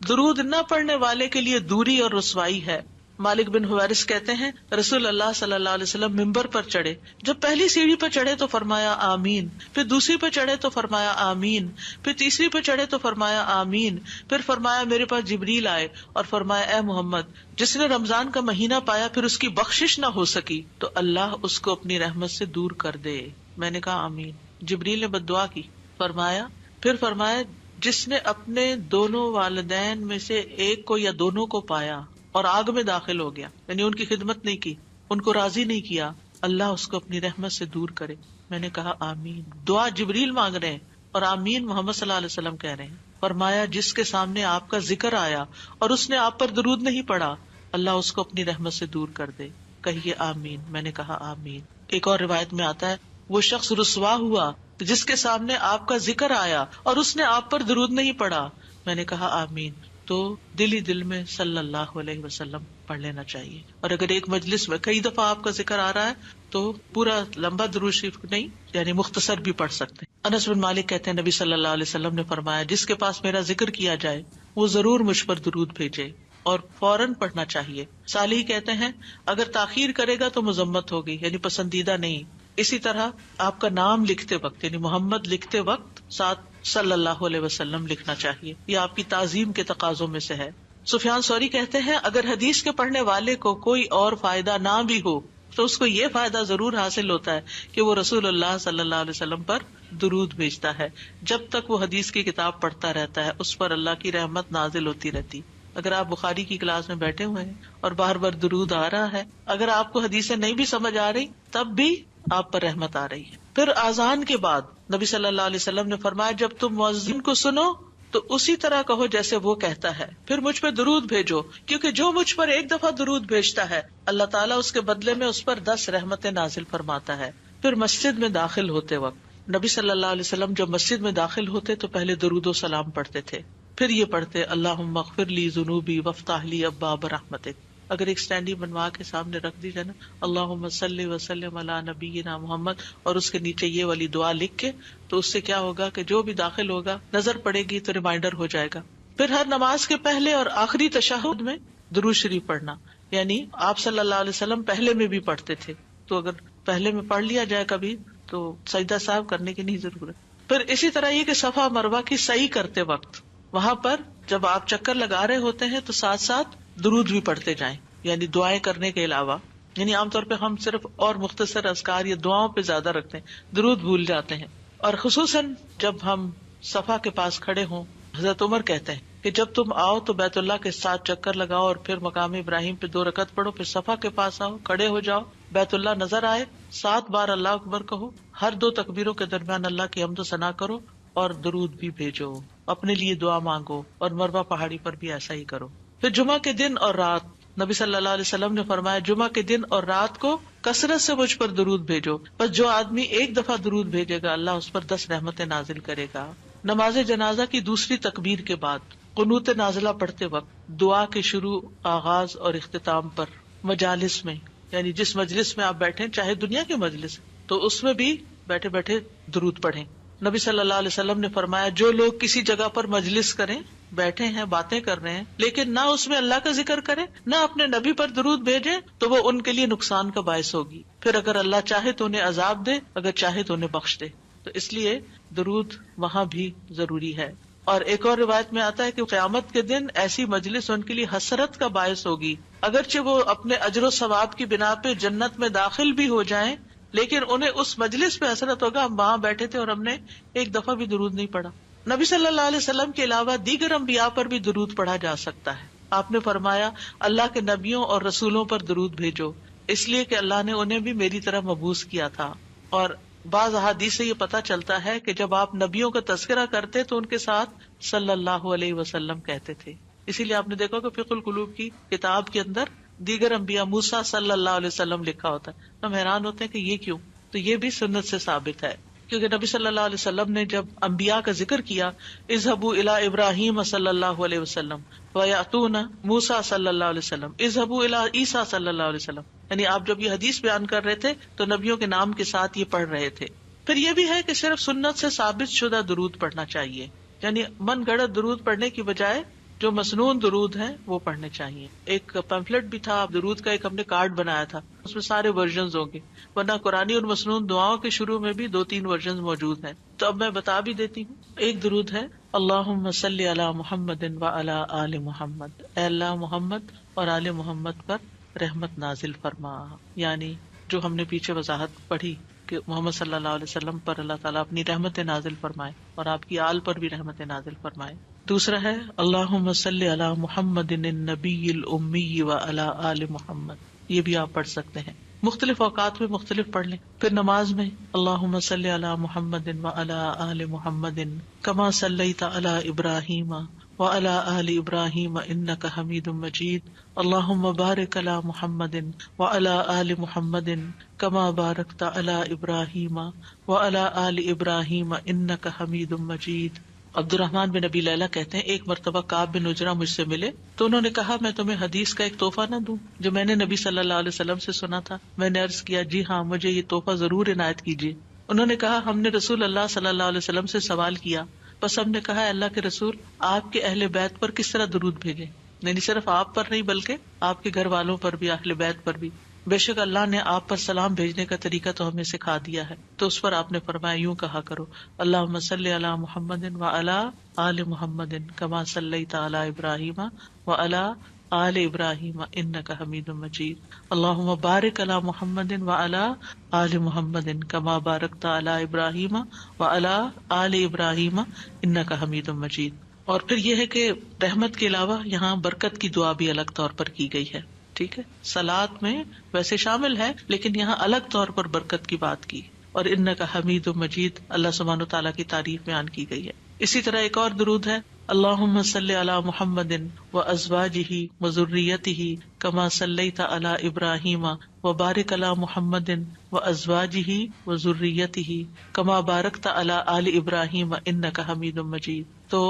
درود نہ پڑھنے والے کے لیے دوری اور رسوائی ہے. مالک بن حویرث کہتے ہیں رسول اللہ صلی اللہ علیہ وسلم ممبر پر چڑھے، جب پہلی سیڑھی پر چڑھے تو فرمایا آمین، پھر دوسری پر چڑھے تو فرمایا آمین، پھر تیسری پر چڑھے تو فرمایا آمین، پھر فرمایا میرے پاس جبریل آئے اور فرمایا اے محمد جس نے رمضان کا مہینہ پایا پھر اس کی بخشش نہ ہو سکی تو اللہ اس کو اپنی رحمت سے دور کر دے. میں نے کہا آمین. جبریل نے بد دعا کی، فرمایا پھر فرمایا جس نے اپنے دونوں والدین میں سے ایک کو یا دونوں کو پایا اور آگ میں داخل ہو گیا، یعنی ان کی خدمت نہیں کی، ان کو راضی نہیں کیا، اللہ اس کو اپنی رحمت سے دور کرے۔ میں نے کہا آمین۔ دعا جبریل مانگ رہے ہیں اور آمین محمد صلی اللہ علیہ وسلم کہہ رہے ہیں۔ فرمایا جس کے سامنے آپ کا ذکر آیا اور اس نے آپ پر درود نہیں پڑھا، اللہ اس کو اپنی رحمت سے دور کر دے۔ کہیے آمین۔ میں نے کہا آمین۔ ایک اور روایت میں آتا ہے وہ شخص رسوا ہوا جس کے سامنے آپ کا ذکر آیا اور اس نے آپ پر درود نہیں پڑھا۔ میں نے کہا آمین۔ تو دل ہی دل میں صلی اللہ علیہ وسلم پڑھ لینا چاہیے، اور اگر ایک مجلس میں کئی دفعہ آپ کا ذکر آ رہا ہے تو پورا لمبا درود شریف نہیں، یعنی مختصر بھی پڑھ سکتے ہیں۔ انس بن مالک کہتے ہیں نبی صلی اللہ علیہ وسلم نے فرمایا جس کے پاس میرا ذکر کیا جائے وہ ضرور مجھ پر درود بھیجے اور فوراً پڑھنا چاہیے۔ صالح کہتے ہیں اگر تاخیر کرے گا تو مذمت ہوگی، یعنی پسندیدہ نہیں۔ اسی طرح آپ کا نام لکھتے وقت یعنی محمد لکھتے وقت ساتھ صلی اللہ علیہ وسلم لکھنا چاہیے، یہ آپ کی تعظیم کے تقاضوں میں سے ہے۔ سفیان ثوری کہتے ہیں اگر حدیث کے پڑھنے والے کو کوئی اور فائدہ نہ بھی ہو تو اس کو یہ فائدہ ضرور حاصل ہوتا ہے کہ وہ رسول اللہ صلی اللہ علیہ وسلم پر درود بھیجتا ہے۔ جب تک وہ حدیث کی کتاب پڑھتا رہتا ہے اس پر اللہ کی رحمت نازل ہوتی رہتی۔ اگر آپ بخاری کی کلاس میں بیٹھے ہوئے ہیں اور بار بار درود آ رہا ہے، اگر آپ کو حدیثیں نہیں بھی سمجھ آ رہی تب بھی آپ پر رحمت آ رہی ہے۔ پھر آذان کے بعد نبی صلی اللہ علیہ وسلم نے فرمایا جب تم مؤذن کو سنو تو اسی طرح کہو جیسے وہ کہتا ہے، پھر مجھ پہ درود بھیجو، کیونکہ جو مجھ پر ایک دفعہ درود بھیجتا ہے اللہ تعالیٰ اس کے بدلے میں اس پر 10 رحمتیں نازل فرماتا ہے۔ پھر مسجد میں داخل ہوتے وقت نبی صلی اللہ علیہ وسلم جب مسجد میں داخل ہوتے تو پہلے درود و سلام پڑھتے تھے، پھر یہ پڑھتے اللہم اغفر لی ذنوبی وافتح لی ابواب رحمتک۔ اگر ایک سٹینڈی بنوا کے سامنے رکھ دی جائے نا اللہم صلی وسلم علی نبینا محمد اور اس کے نیچے یہ والی دعا لکھ کے، تو اس سے کیا ہوگا کہ جو بھی داخل ہوگا نظر پڑے گی تو ریمائنڈر ہو جائے گا۔ پھر ہر نماز کے پہلے اور آخری تشہد میں درود شریف پڑھنا، یعنی آپ صلی اللہ علیہ وسلم پہلے میں بھی پڑھتے تھے، تو اگر پہلے میں پڑھ لیا جائے کبھی تو سجدہ صاحب کرنے کی نہیں ضرورت۔ پھر اسی طرح یہ کہ صفا مروہ کی سعی کرتے وقت وہاں پر جب آپ چکر لگا رہے ہوتے ہیں تو ساتھ ساتھ درود بھی پڑھتے جائیں، یعنی دعائیں کرنے کے علاوہ۔ یعنی عام طور پہ ہم صرف اور مختصر اذکار یا دعاؤں پہ زیادہ رکھتے ہیں، درود بھول جاتے ہیں۔ اور خصوصاً جب ہم صفا کے پاس کھڑے ہوں، حضرت عمر کہتے ہیں کہ جب تم آؤ تو بیت اللہ کے ساتھ چکر لگاؤ اور پھر مقام ابراہیم پہ 2 رکعت پڑھو، پھر صفا کے پاس آؤ، کھڑے ہو جاؤ، بیت اللہ نظر آئے، 7 بار اللہ اکبر کہو، ہر 2 تکبیروں کے درمیان اللہ کی حمد و ثنا کرو اور درود بھی بھیجو، اپنے لیے دعا مانگو، اور مروہ پہاڑی پر بھی ایسا ہی کرو۔ پھر جمعہ کے دن اور رات نبی صلی اللہ علیہ وسلم نے فرمایا جمعہ کے دن اور رات کو کثرت سے مجھ پر درود بھیجو، بس جو آدمی ایک دفعہ درود بھیجے گا اللہ اس پر 10 رحمتیں نازل کرے گا۔ نماز جنازہ کی دوسری تکبیر کے بعد قنوت نازلہ پڑھتے وقت دعا کے شروع، آغاز اور اختتام پر مجالس میں، یعنی جس مجلس میں آپ بیٹھے چاہے دنیا کے مجلس تو اس میں بھی بیٹھے بیٹھے درود پڑھیں۔ نبی صلی اللہ علیہ وسلم نے فرمایا جو لوگ کسی جگہ پر مجلس کریں، بیٹھے ہیں باتیں کر رہے ہیں لیکن نہ اس میں اللہ کا ذکر کریں نہ اپنے نبی پر درود بھیجیں تو وہ ان کے لیے نقصان کا باعث ہوگی، پھر اگر اللہ چاہے تو انہیں عذاب دے، اگر چاہے تو انہیں بخش دے۔ تو اس لیے درود وہاں بھی ضروری ہے۔ اور ایک اور روایت میں آتا ہے کہ قیامت کے دن ایسی مجلس ان کے لیے حسرت کا باعث ہوگی، اگرچہ وہ اپنے اجر و ثواب کی بنا پہ جنت میں داخل بھی ہو جائیں لیکن انہیں اس مجلس پہ حسرت ہوگا ہم وہاں بیٹھے تھے اور ہم نے ایک دفعہ بھی درود نہیں پڑھا۔ نبی صلی اللہ علیہ وسلم کے علاوہ دیگر انبیاء پر بھی درود پڑھا جا سکتا ہے۔ آپ نے فرمایا اللہ کے نبیوں اور رسولوں پر درود بھیجو، اس لیے کہ اللہ نے انہیں بھی میری طرح مبعوث کیا تھا۔ اور بعض احادیث سے یہ پتہ چلتا ہے کہ جب آپ نبیوں کا تذکرہ کرتے تو ان کے ساتھ صلی اللہ علیہ وسلم کہتے تھے۔ اسی لیے آپ نے دیکھا کہ فقہ القلوب کی کتاب کے اندر دیگر انبیاء موسیٰ صلی اللہ علیہ وسلم لکھا ہوتا ہے۔ ہم حیران ہوتے ہیں کہ یہ کیوں، تو یہ بھی سنت سے ثابت ہے، کیونکہ نبی صلی اللہ علیہ وسلم نے جب انبیاء کا ذکر کیا اذهبوا الى ابراہیم صلی اللہ علیہ وسلم ویأتون موسیٰ صلی اللہ علیہ وسلم اذهبوا الى عیسیٰ صلی اللہ علیہ وسلم، یعنی آپ جب یہ حدیث بیان کر رہے تھے تو نبیوں کے نام کے ساتھ یہ پڑھ رہے تھے۔ پھر یہ بھی ہے کہ صرف سنت سے ثابت شدہ درود پڑھنا چاہیے، یعنی من گھڑت درود پڑھنے کی بجائے جو مسنون درود ہیں وہ پڑھنے چاہیے۔ ایک پیمفلٹ بھی تھا درود کا، ایک ہم نے کارڈ بنایا تھا، اس میں سارے ورژنز ہوں گے، ورنہ قرآنی اور مسنون دعاؤں کے شروع میں بھی 2-3 ورژنز موجود ہیں، تو اب میں بتا بھی دیتی ہوں۔ ایک درود ہے اللہم صلی علی محمد وعلی آل محمد، اے اللہ محمد اور آل محمد پر رحمت نازل فرما، یعنی جو ہم نے پیچھے وضاحت پڑھی کہ محمد صلی اللہ علیہ وسلم پر اللہ تعالیٰ اپنی رحمت نازل فرمائے اور آپ کی آل پر بھی رحمت نازل فرمائے. دوسرا ہے اللہم صلی علی محمد النبی الامی وعلی آل محمد. یہ بھی آپ پڑھ سکتے ہیں، مختلف اوقات میں مختلف پڑھ لیں. پھر نماز میں اللہم صلی علی محمد وعلی آل محمد کما صلیت علی ابراہیم وعلی آل ابراہیم انک حمید مجید. اللہم بارک علی محمد وعلی آل محمد کما بارکت علی ابراہیم وعلی آل ابراہیم انک حمید مجید. عبد الرحمن بن ابی لیلہ کہتے ہیں ایک مرتبہ کعب بن عجرہ مجھ سے ملے تو انہوں نے کہا میں تمہیں حدیث کا ایک تحفہ نہ دوں جو میں نے نبی صلی اللہ علیہ وسلم سے سنا تھا. میں نے عرض کیا جی ہاں مجھے یہ تحفہ ضرور عنایت کیجیے. انہوں نے کہا ہم نے رسول اللہ صلی اللہ علیہ وسلم سے سوال کیا، بس ہم نے کہا اللہ کے رسول آپ کے اہل بیت پر کس طرح درود بھیجیں، یعنی صرف آپ پر نہیں بلکہ آپ کے گھر والوں پر بھی، اہل بیت پر بھی. بے شک اللہ نے آپ پر سلام بھیجنے کا طریقہ تو ہمیں سکھا دیا ہے. تو اس پر آپ نے فرمایا یوں کہا کرو اللہم صلی علی محمد وعلی آل محمد کما صلیت علی ابراہیم وعلی آل ابراہیم انک حمید مجید. اللہم بارک علی محمد وعلی آل محمد کما بارکت علی ابراہیم وعلی آل ابراہیم انک حمید مجید. اور پھر یہ ہے کہ رحمت کے علاوہ یہاں برکت کی دعا بھی الگ طور پر کی گئی ہے. ٹھیک ہے، صلاۃ میں ویسے شامل ہے لیکن یہاں الگ طور پر برکت کی بات کی. اور انک حمید مجید اللہ سبحانہ تعالیٰ کی تعریف بیان کی گئی ہے. اسی طرح ایک اور درود ہے اللہم صلی علی محمد وازواجہ وذریتہ کما صلیت علی ابراہیم وبارک علی محمد وازواجہ وذریتہ کما بارکت علی آل ابراہیم انک حمید مجید. تو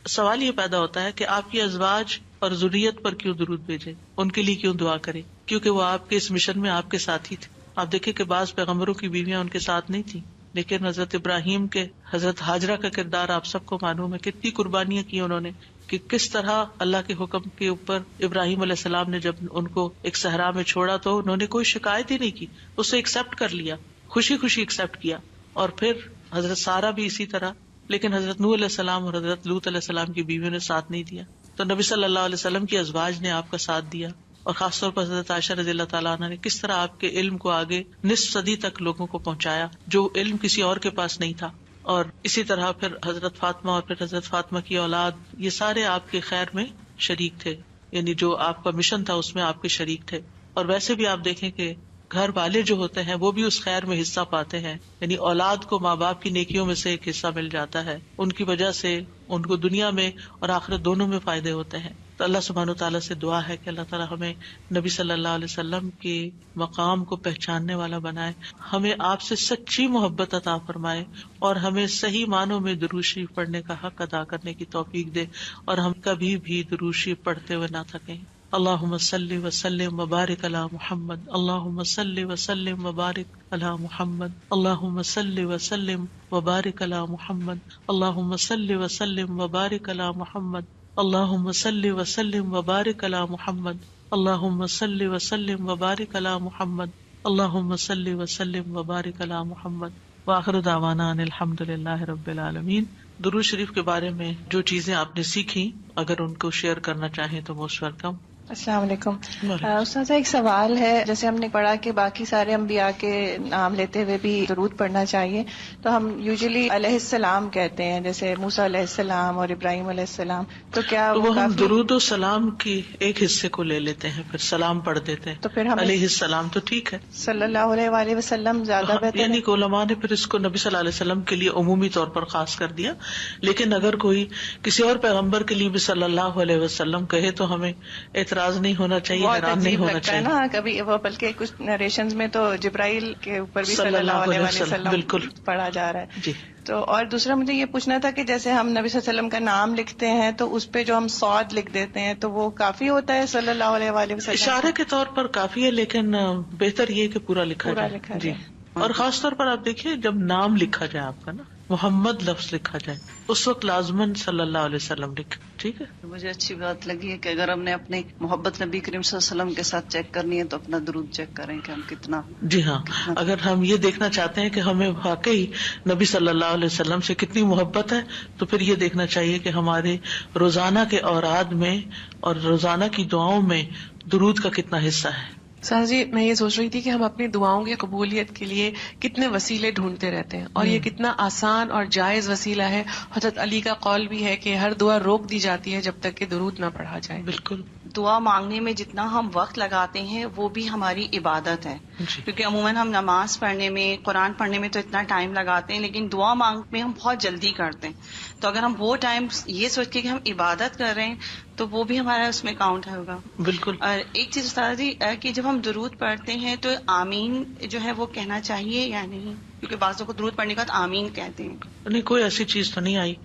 سوال یہ پیدا ہوتا ہے کہ آپ کی ازواج اور ذریت پر کیوں درود بھیجے، ان کے لیے کیوں دعا کرے، کیونکہ وہ آپ کے اس مشن میں آپ کے ساتھ ہی تھے. آپ دیکھیں کہ بعض پیغمبروں کی بیویاں ان کے ساتھ نہیں تھیں، لیکن حضرت ابراہیم کے حضرت ہاجرہ کا کردار آپ سب کو معلوم ہے، کتنی قربانیاں کی انہوں نے، کہ کس طرح اللہ کے حکم کے اوپر ابراہیم علیہ السلام نے جب ان کو ایک صحرا میں چھوڑا تو انہوں نے کوئی شکایت ہی نہیں کی، اسے ایکسپٹ کر لیا، خوشی خوشی ایکسپٹ کیا. اور پھر حضرت سارہ بھی اسی طرح، لیکن حضرت نوح علیہ السلام اور حضرت لوط علیہ السلام کی بیویوں نے ساتھ نہیں دیا. تو نبی صلی اللہ علیہ وسلم کی ازواج نے آپ کا ساتھ دیا، اور خاص طور پر حضرت عائشہ رضی اللہ تعالیٰ عنہ نے کس طرح آپ کے علم کو آگے نصف صدی تک لوگوں کو پہنچایا جو علم کسی اور کے پاس نہیں تھا. اور اسی طرح پھر حضرت فاطمہ اور پھر حضرت فاطمہ کی اولاد، یہ سارے آپ کے خیر میں شریک تھے، یعنی جو آپ کا مشن تھا اس میں آپ کے شریک تھے. اور ویسے بھی آپ دیکھیں کہ گھر والے جو ہوتے ہیں وہ بھی اس خیر میں حصہ پاتے ہیں، یعنی اولاد کو ماں باپ کی نیکیوں میں سے ایک حصہ مل جاتا ہے، ان کی وجہ سے ان کو دنیا میں اور آخرت دونوں میں فائدے ہوتے ہیں. تو اللہ سبحانہ وتعالیٰ سے دعا ہے کہ اللہ تعالیٰ ہمیں نبی صلی اللہ علیہ وسلم کے مقام کو پہچاننے والا بنائے، ہمیں آپ سے سچی محبت عطا فرمائے، اور ہمیں صحیح معنوں میں درود شریف پڑھنے کا حق ادا کرنے کی توفیق دے، اور ہم کبھی بھی درود شریف پڑھتے ہوئے نہ تھکیں. اللہم صلی وسلم وبارک علی محمد، اللہم صلی وسلم وبارک علی محمد، اللہم صلی وسلم وبارک علی محمد، اللہم صلی وسلم وبارک علی محمد، اللہم صلی وسلم وبارک علی محمد، اللہم صلی وسلم وبارک علی محمد، اللہم صلی وسلم وبارک علی محمد. وآخر دعوانا ان الحمد للہ رب العالمین. درود شریف کے بارے میں جو چیزیں آپ نے سیکھی اگر ان کو شیئر کرنا چاہیں تو موسٹ ویلکم. السلام علیکم. استاذہ ایک سوال ہے، جیسے ہم نے پڑھا کہ باقی سارے انبیاء کے نام لیتے ہوئے بھی درود پڑھنا چاہیے، تو ہم یوزلی علیہ السلام کہتے ہیں، جیسے موسیٰ علیہ السلام اور ابراہیم علیہ السلام، تو کیا وہ ہم درود و سلام کی ایک حصے کو لے لیتے ہیں پھر سلام پڑھ دیتے ہیں، تو پھر ہم علیہ السلام تو ٹھیک ہے، صلی اللہ علیہ وآلہ وسلم زیادہ بہتر یعنی کہ علماء نے پھر اس کو نبی صلی اللہ علیہ وسلم کے لیے عمومی طور پر خاص کر دیا. لیکن اگر کوئی کسی اور پیغمبر کے لیے بھی صلی اللہ علیہ وسلم کہے تو ہمیں اعتراض نہیں ہونا چاہیے، حیران نہیں ہونا چاہیے نا. کبھی وہ بلکہ کچھ نریشنز میں تو جبرائیل کے اوپر بھی صلی اللہ علیہ وسلم بالکل پڑھا جا رہا ہے. جی. تو اور دوسرا مجھے یہ پوچھنا تھا کہ جیسے ہم نبی صلی اللہ علیہ وسلم کا نام لکھتے ہیں تو اس پہ جو ہم صاد لکھ دیتے ہیں تو وہ کافی ہوتا ہے صلی اللہ علیہ وآلہ وسلم؟ اشارے کے طور پر کافی ہے، لیکن بہتر یہ کہ پورا لکھا جائے. جی. اور خاص طور پر آپ دیکھیے جب نام لکھا جائے آپ کا نا، محمد لفظ لکھا جائے اس وقت لازماً صلی اللہ علیہ وسلم لکھے. ٹھیک ہے. مجھے اچھی بات لگی ہے کہ اگر ہم نے اپنی محبت نبی کریم صلی اللہ علیہ وسلم کے ساتھ چیک کرنی ہے تو اپنا درود چیک کریں کہ ہم کتنا. جی ہاں، اگر ہم یہ دیکھنا چاہتے ہیں کہ ہمیں واقعی نبی صلی اللہ علیہ وسلم سے کتنی محبت ہے تو پھر یہ دیکھنا چاہیے کہ ہمارے روزانہ کے اوراد میں اور روزانہ کی دعاؤں میں درود کا کتنا حصہ ہے. سر جی میں یہ سوچ رہی تھی کہ ہم اپنی دعاؤں کی قبولیت کے لیے کتنے وسیلے ڈھونڈتے رہتے ہیں، اور یہ کتنا آسان اور جائز وسیلہ ہے. حضرت علی کا قول بھی ہے کہ ہر دعا روک دی جاتی ہے جب تک کہ درود نہ پڑھا جائے. بالکل. دعا مانگنے میں جتنا ہم وقت لگاتے ہیں وہ بھی ہماری عبادت ہے، کیونکہ عموماً ہم نماز پڑھنے میں، قرآن پڑھنے میں تو اتنا ٹائم لگاتے ہیں، لیکن دعا مانگنے میں ہم بہت جلدی کرتے ہیں. تو اگر ہم وہ ٹائم یہ سوچ کے کہ ہم عبادت کر رہے ہیں تو وہ بھی ہمارا اس میں کاؤنٹ ہوگا. بالکل. اور ایک چیز استاد جی کہ جب ہم درود پڑھتے ہیں تو آمین جو ہے وہ کہنا چاہیے یا نہیں؟ کیونکہ بعضوں کو درود پڑھنے کے بعد آمین کہتے ہیں. نہیں، کوئی ایسی چیز تو نہیں آئی.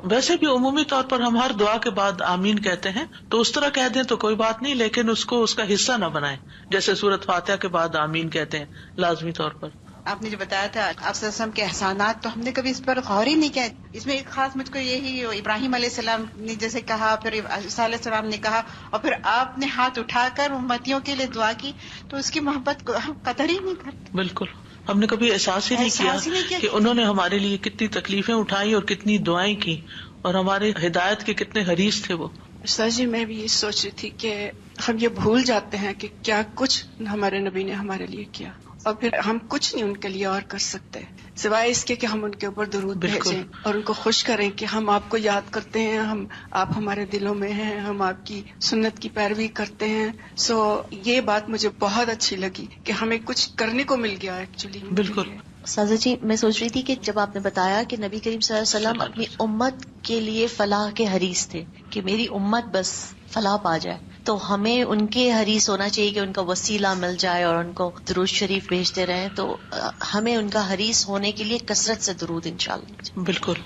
ویسے بھی عمومی طور پر ہم ہر دعا کے بعد آمین کہتے ہیں، تو اس طرح کہہ دیں تو کوئی بات نہیں، لیکن اس کو اس کا حصہ نہ بنائیں. جیسے سورۃ فاتحہ کے بعد آمین کہتے ہیں لازمی طور پر. آپ نے جو بتایا تھا آپ صلی اللہ علیہ وسلم کے احسانات، تو ہم نے کبھی اس پر غور ہی نہیں کیا. اس میں ایک خاص مجھ کو یہی ابراہیم علیہ السلام نے جیسے کہا، پھر عیسیٰ علیہ السلام نے کہا، اور پھر آپ نے ہاتھ اٹھا کر امتیوں کے لیے دعا کی، تو اس کی محبت کو ہم قدر ہی نہیں کرتے. بالکل. ہم نے کبھی احساس ہی نہیں کیا کہ انہوں نے ہمارے لیے کتنی تکلیفیں اٹھائی اور کتنی دعائیں کی، اور ہماری ہدایت کے کتنے حریص تھے وہ. سر جی میں بھی یہ سوچ رہی تھی کہ ہم یہ بھول جاتے ہیں کہ کیا کچھ ہمارے نبی نے ہمارے لیے کیا، اور پھر ہم کچھ نہیں ان کے لیے اور کر سکتے سوائے اس کے کہ ہم ان کے اوپر درود بھیجیں اور ان کو خوش کریں کہ ہم آپ کو یاد کرتے ہیں، آپ ہمارے دلوں میں ہیں، ہم آپ کی سنت کی پیروی کرتے ہیں. سو یہ بات مجھے بہت اچھی لگی کہ ہمیں کچھ کرنے کو مل گیا ایکچولی. بالکل. سازا جی میں سوچ رہی تھی کہ جب آپ نے بتایا کہ نبی کریم صلی اللہ علیہ وسلم اپنی امت کے لیے فلاح کے حریص تھے کہ میری امت بس فلاح پا جائے، تو ہمیں ان کے حریص ہونا چاہیے کہ ان کا وسیلہ مل جائے اور ان کو درود شریف بھیجتے رہیں. تو ہمیں ان کا حریص ہونے کے لیے کثرت سے درود انشاءاللہ. بالکل.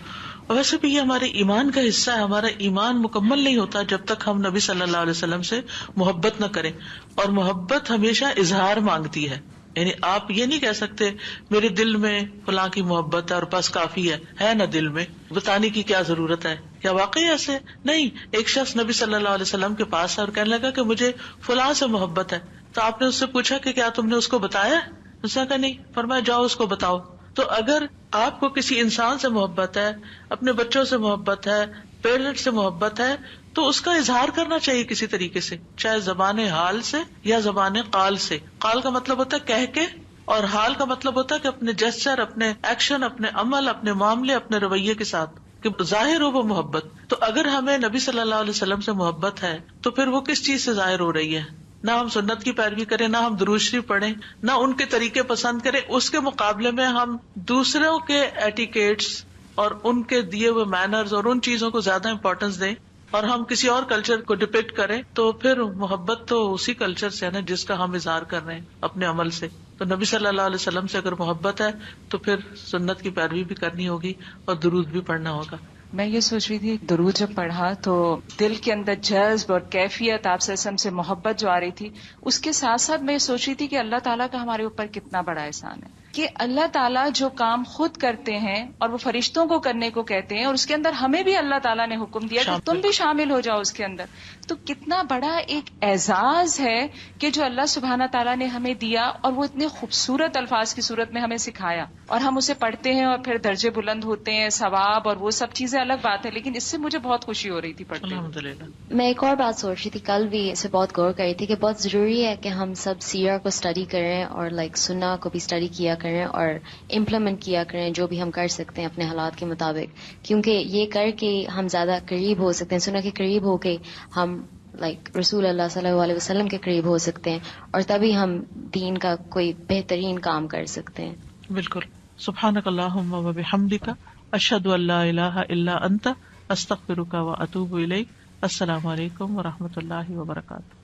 اور ویسے بھی یہ ہمارے ایمان کا حصہ ہے. ہمارا ایمان مکمل نہیں ہوتا جب تک ہم نبی صلی اللہ علیہ وسلم سے محبت نہ کریں، اور محبت ہمیشہ اظہار مانگتی ہے. یعنی آپ یہ نہیں کہہ سکتے میرے دل میں فلاں کی محبت ہے اور بس کافی ہے نا، دل میں بتانے کی کیا ضرورت ہے؟ کیا واقعی ایسے نہیں؟ ایک شخص نبی صلی اللہ علیہ وسلم کے پاس اور کہنے لگا کہ مجھے فلاں سے محبت ہے. تو آپ نے اس سے پوچھا کہ کیا تم نے اس کو بتایا؟ اس نے کہا نہیں. فرمایا جاؤ اس کو بتاؤ. تو اگر آپ کو کسی انسان سے محبت ہے، اپنے بچوں سے محبت ہے، پیرنٹ سے محبت ہے، تو اس کا اظہار کرنا چاہیے کسی طریقے سے، چاہے زبان حال سے یا زبان قال سے. قال کا مطلب ہوتا ہے کہہ کے، اور حال کا مطلب ہوتا ہے کہ اپنے جسچر، اپنے ایکشن، اپنے عمل، اپنے معاملے، اپنے رویے کے ساتھ کہ ظاہر ہو وہ محبت. تو اگر ہمیں نبی صلی اللہ علیہ وسلم سے محبت ہے تو پھر وہ کس چیز سے ظاہر ہو رہی ہے؟ نہ ہم سنت کی پیروی کریں، نہ ہم درود شریف پڑھیں، نہ ان کے طریقے پسند کریں، اس کے مقابلے میں ہم دوسروں کے ایٹیکیٹس اور ان کے دیے ہوئے مینرز اور ان چیزوں کو زیادہ امپورٹینس دیں، اور ہم کسی اور کلچر کو ڈپکٹ کریں، تو پھر محبت تو اسی کلچر سے ہے نا جس کا ہم اظہار کر رہے ہیں اپنے عمل سے. تو نبی صلی اللہ علیہ وسلم سے اگر محبت ہے تو پھر سنت کی پیروی بھی کرنی ہوگی اور درود بھی پڑھنا ہوگا. میں یہ سوچ رہی تھی درود جب پڑھا تو دل کے اندر جذب اور کیفیت آپ صلی اللہ علیہ وسلم سے محبت جو آ رہی تھی، اس کے ساتھ ساتھ میں یہ سوچ رہی تھی کہ اللہ تعالیٰ کا ہمارے اوپر کتنا بڑا احسان ہے کہ اللہ تعالیٰ جو کام خود کرتے ہیں اور وہ فرشتوں کو کرنے کو کہتے ہیں، اور اس کے اندر ہمیں بھی اللہ تعالیٰ نے حکم دیا کہ تم بھی شامل ہو جاؤ اس کے اندر. تو کتنا بڑا ایک اعزاز ہے کہ جو اللہ سبحانہ تعالیٰ نے ہمیں دیا، اور وہ اتنے خوبصورت الفاظ کی صورت میں ہمیں سکھایا، اور ہم اسے پڑھتے ہیں اور پھر درجے بلند ہوتے ہیں، ثواب اور وہ سب چیزیں الگ بات ہے، لیکن اس سے مجھے بہت خوشی ہو رہی تھی پڑھتے ہوئے. میں ایک اور بات سوچ رہی تھی، کل بھی اسے بہت غور کر رہی تھی کہ بہت ضروری ہے کہ ہم سب سیرہ کو اسٹڈی کریں اور سنہ کو بھی اسٹڈی کیا کریں اور امپلیمنٹ کیا کریں جو بھی ہم کر سکتے ہیں اپنے حالات کے مطابق، کیونکہ یہ کر کے ہم زیادہ قریب ہو سکتے ہیں، سنہ کے قریب ہو کے ہم رسول اللہ صلی اللہ علیہ وسلم کے قریب ہو سکتے ہیں، اور تبھی ہم دین کا کوئی بہترین کام کر سکتے ہیں. بالکل. سبحانک اللہم و بحمدک، اشہد ان لا الہ الا انت، استغفرک و اتوب الیک. السلام علیکم و رحمۃ اللہ وبرکاتہ.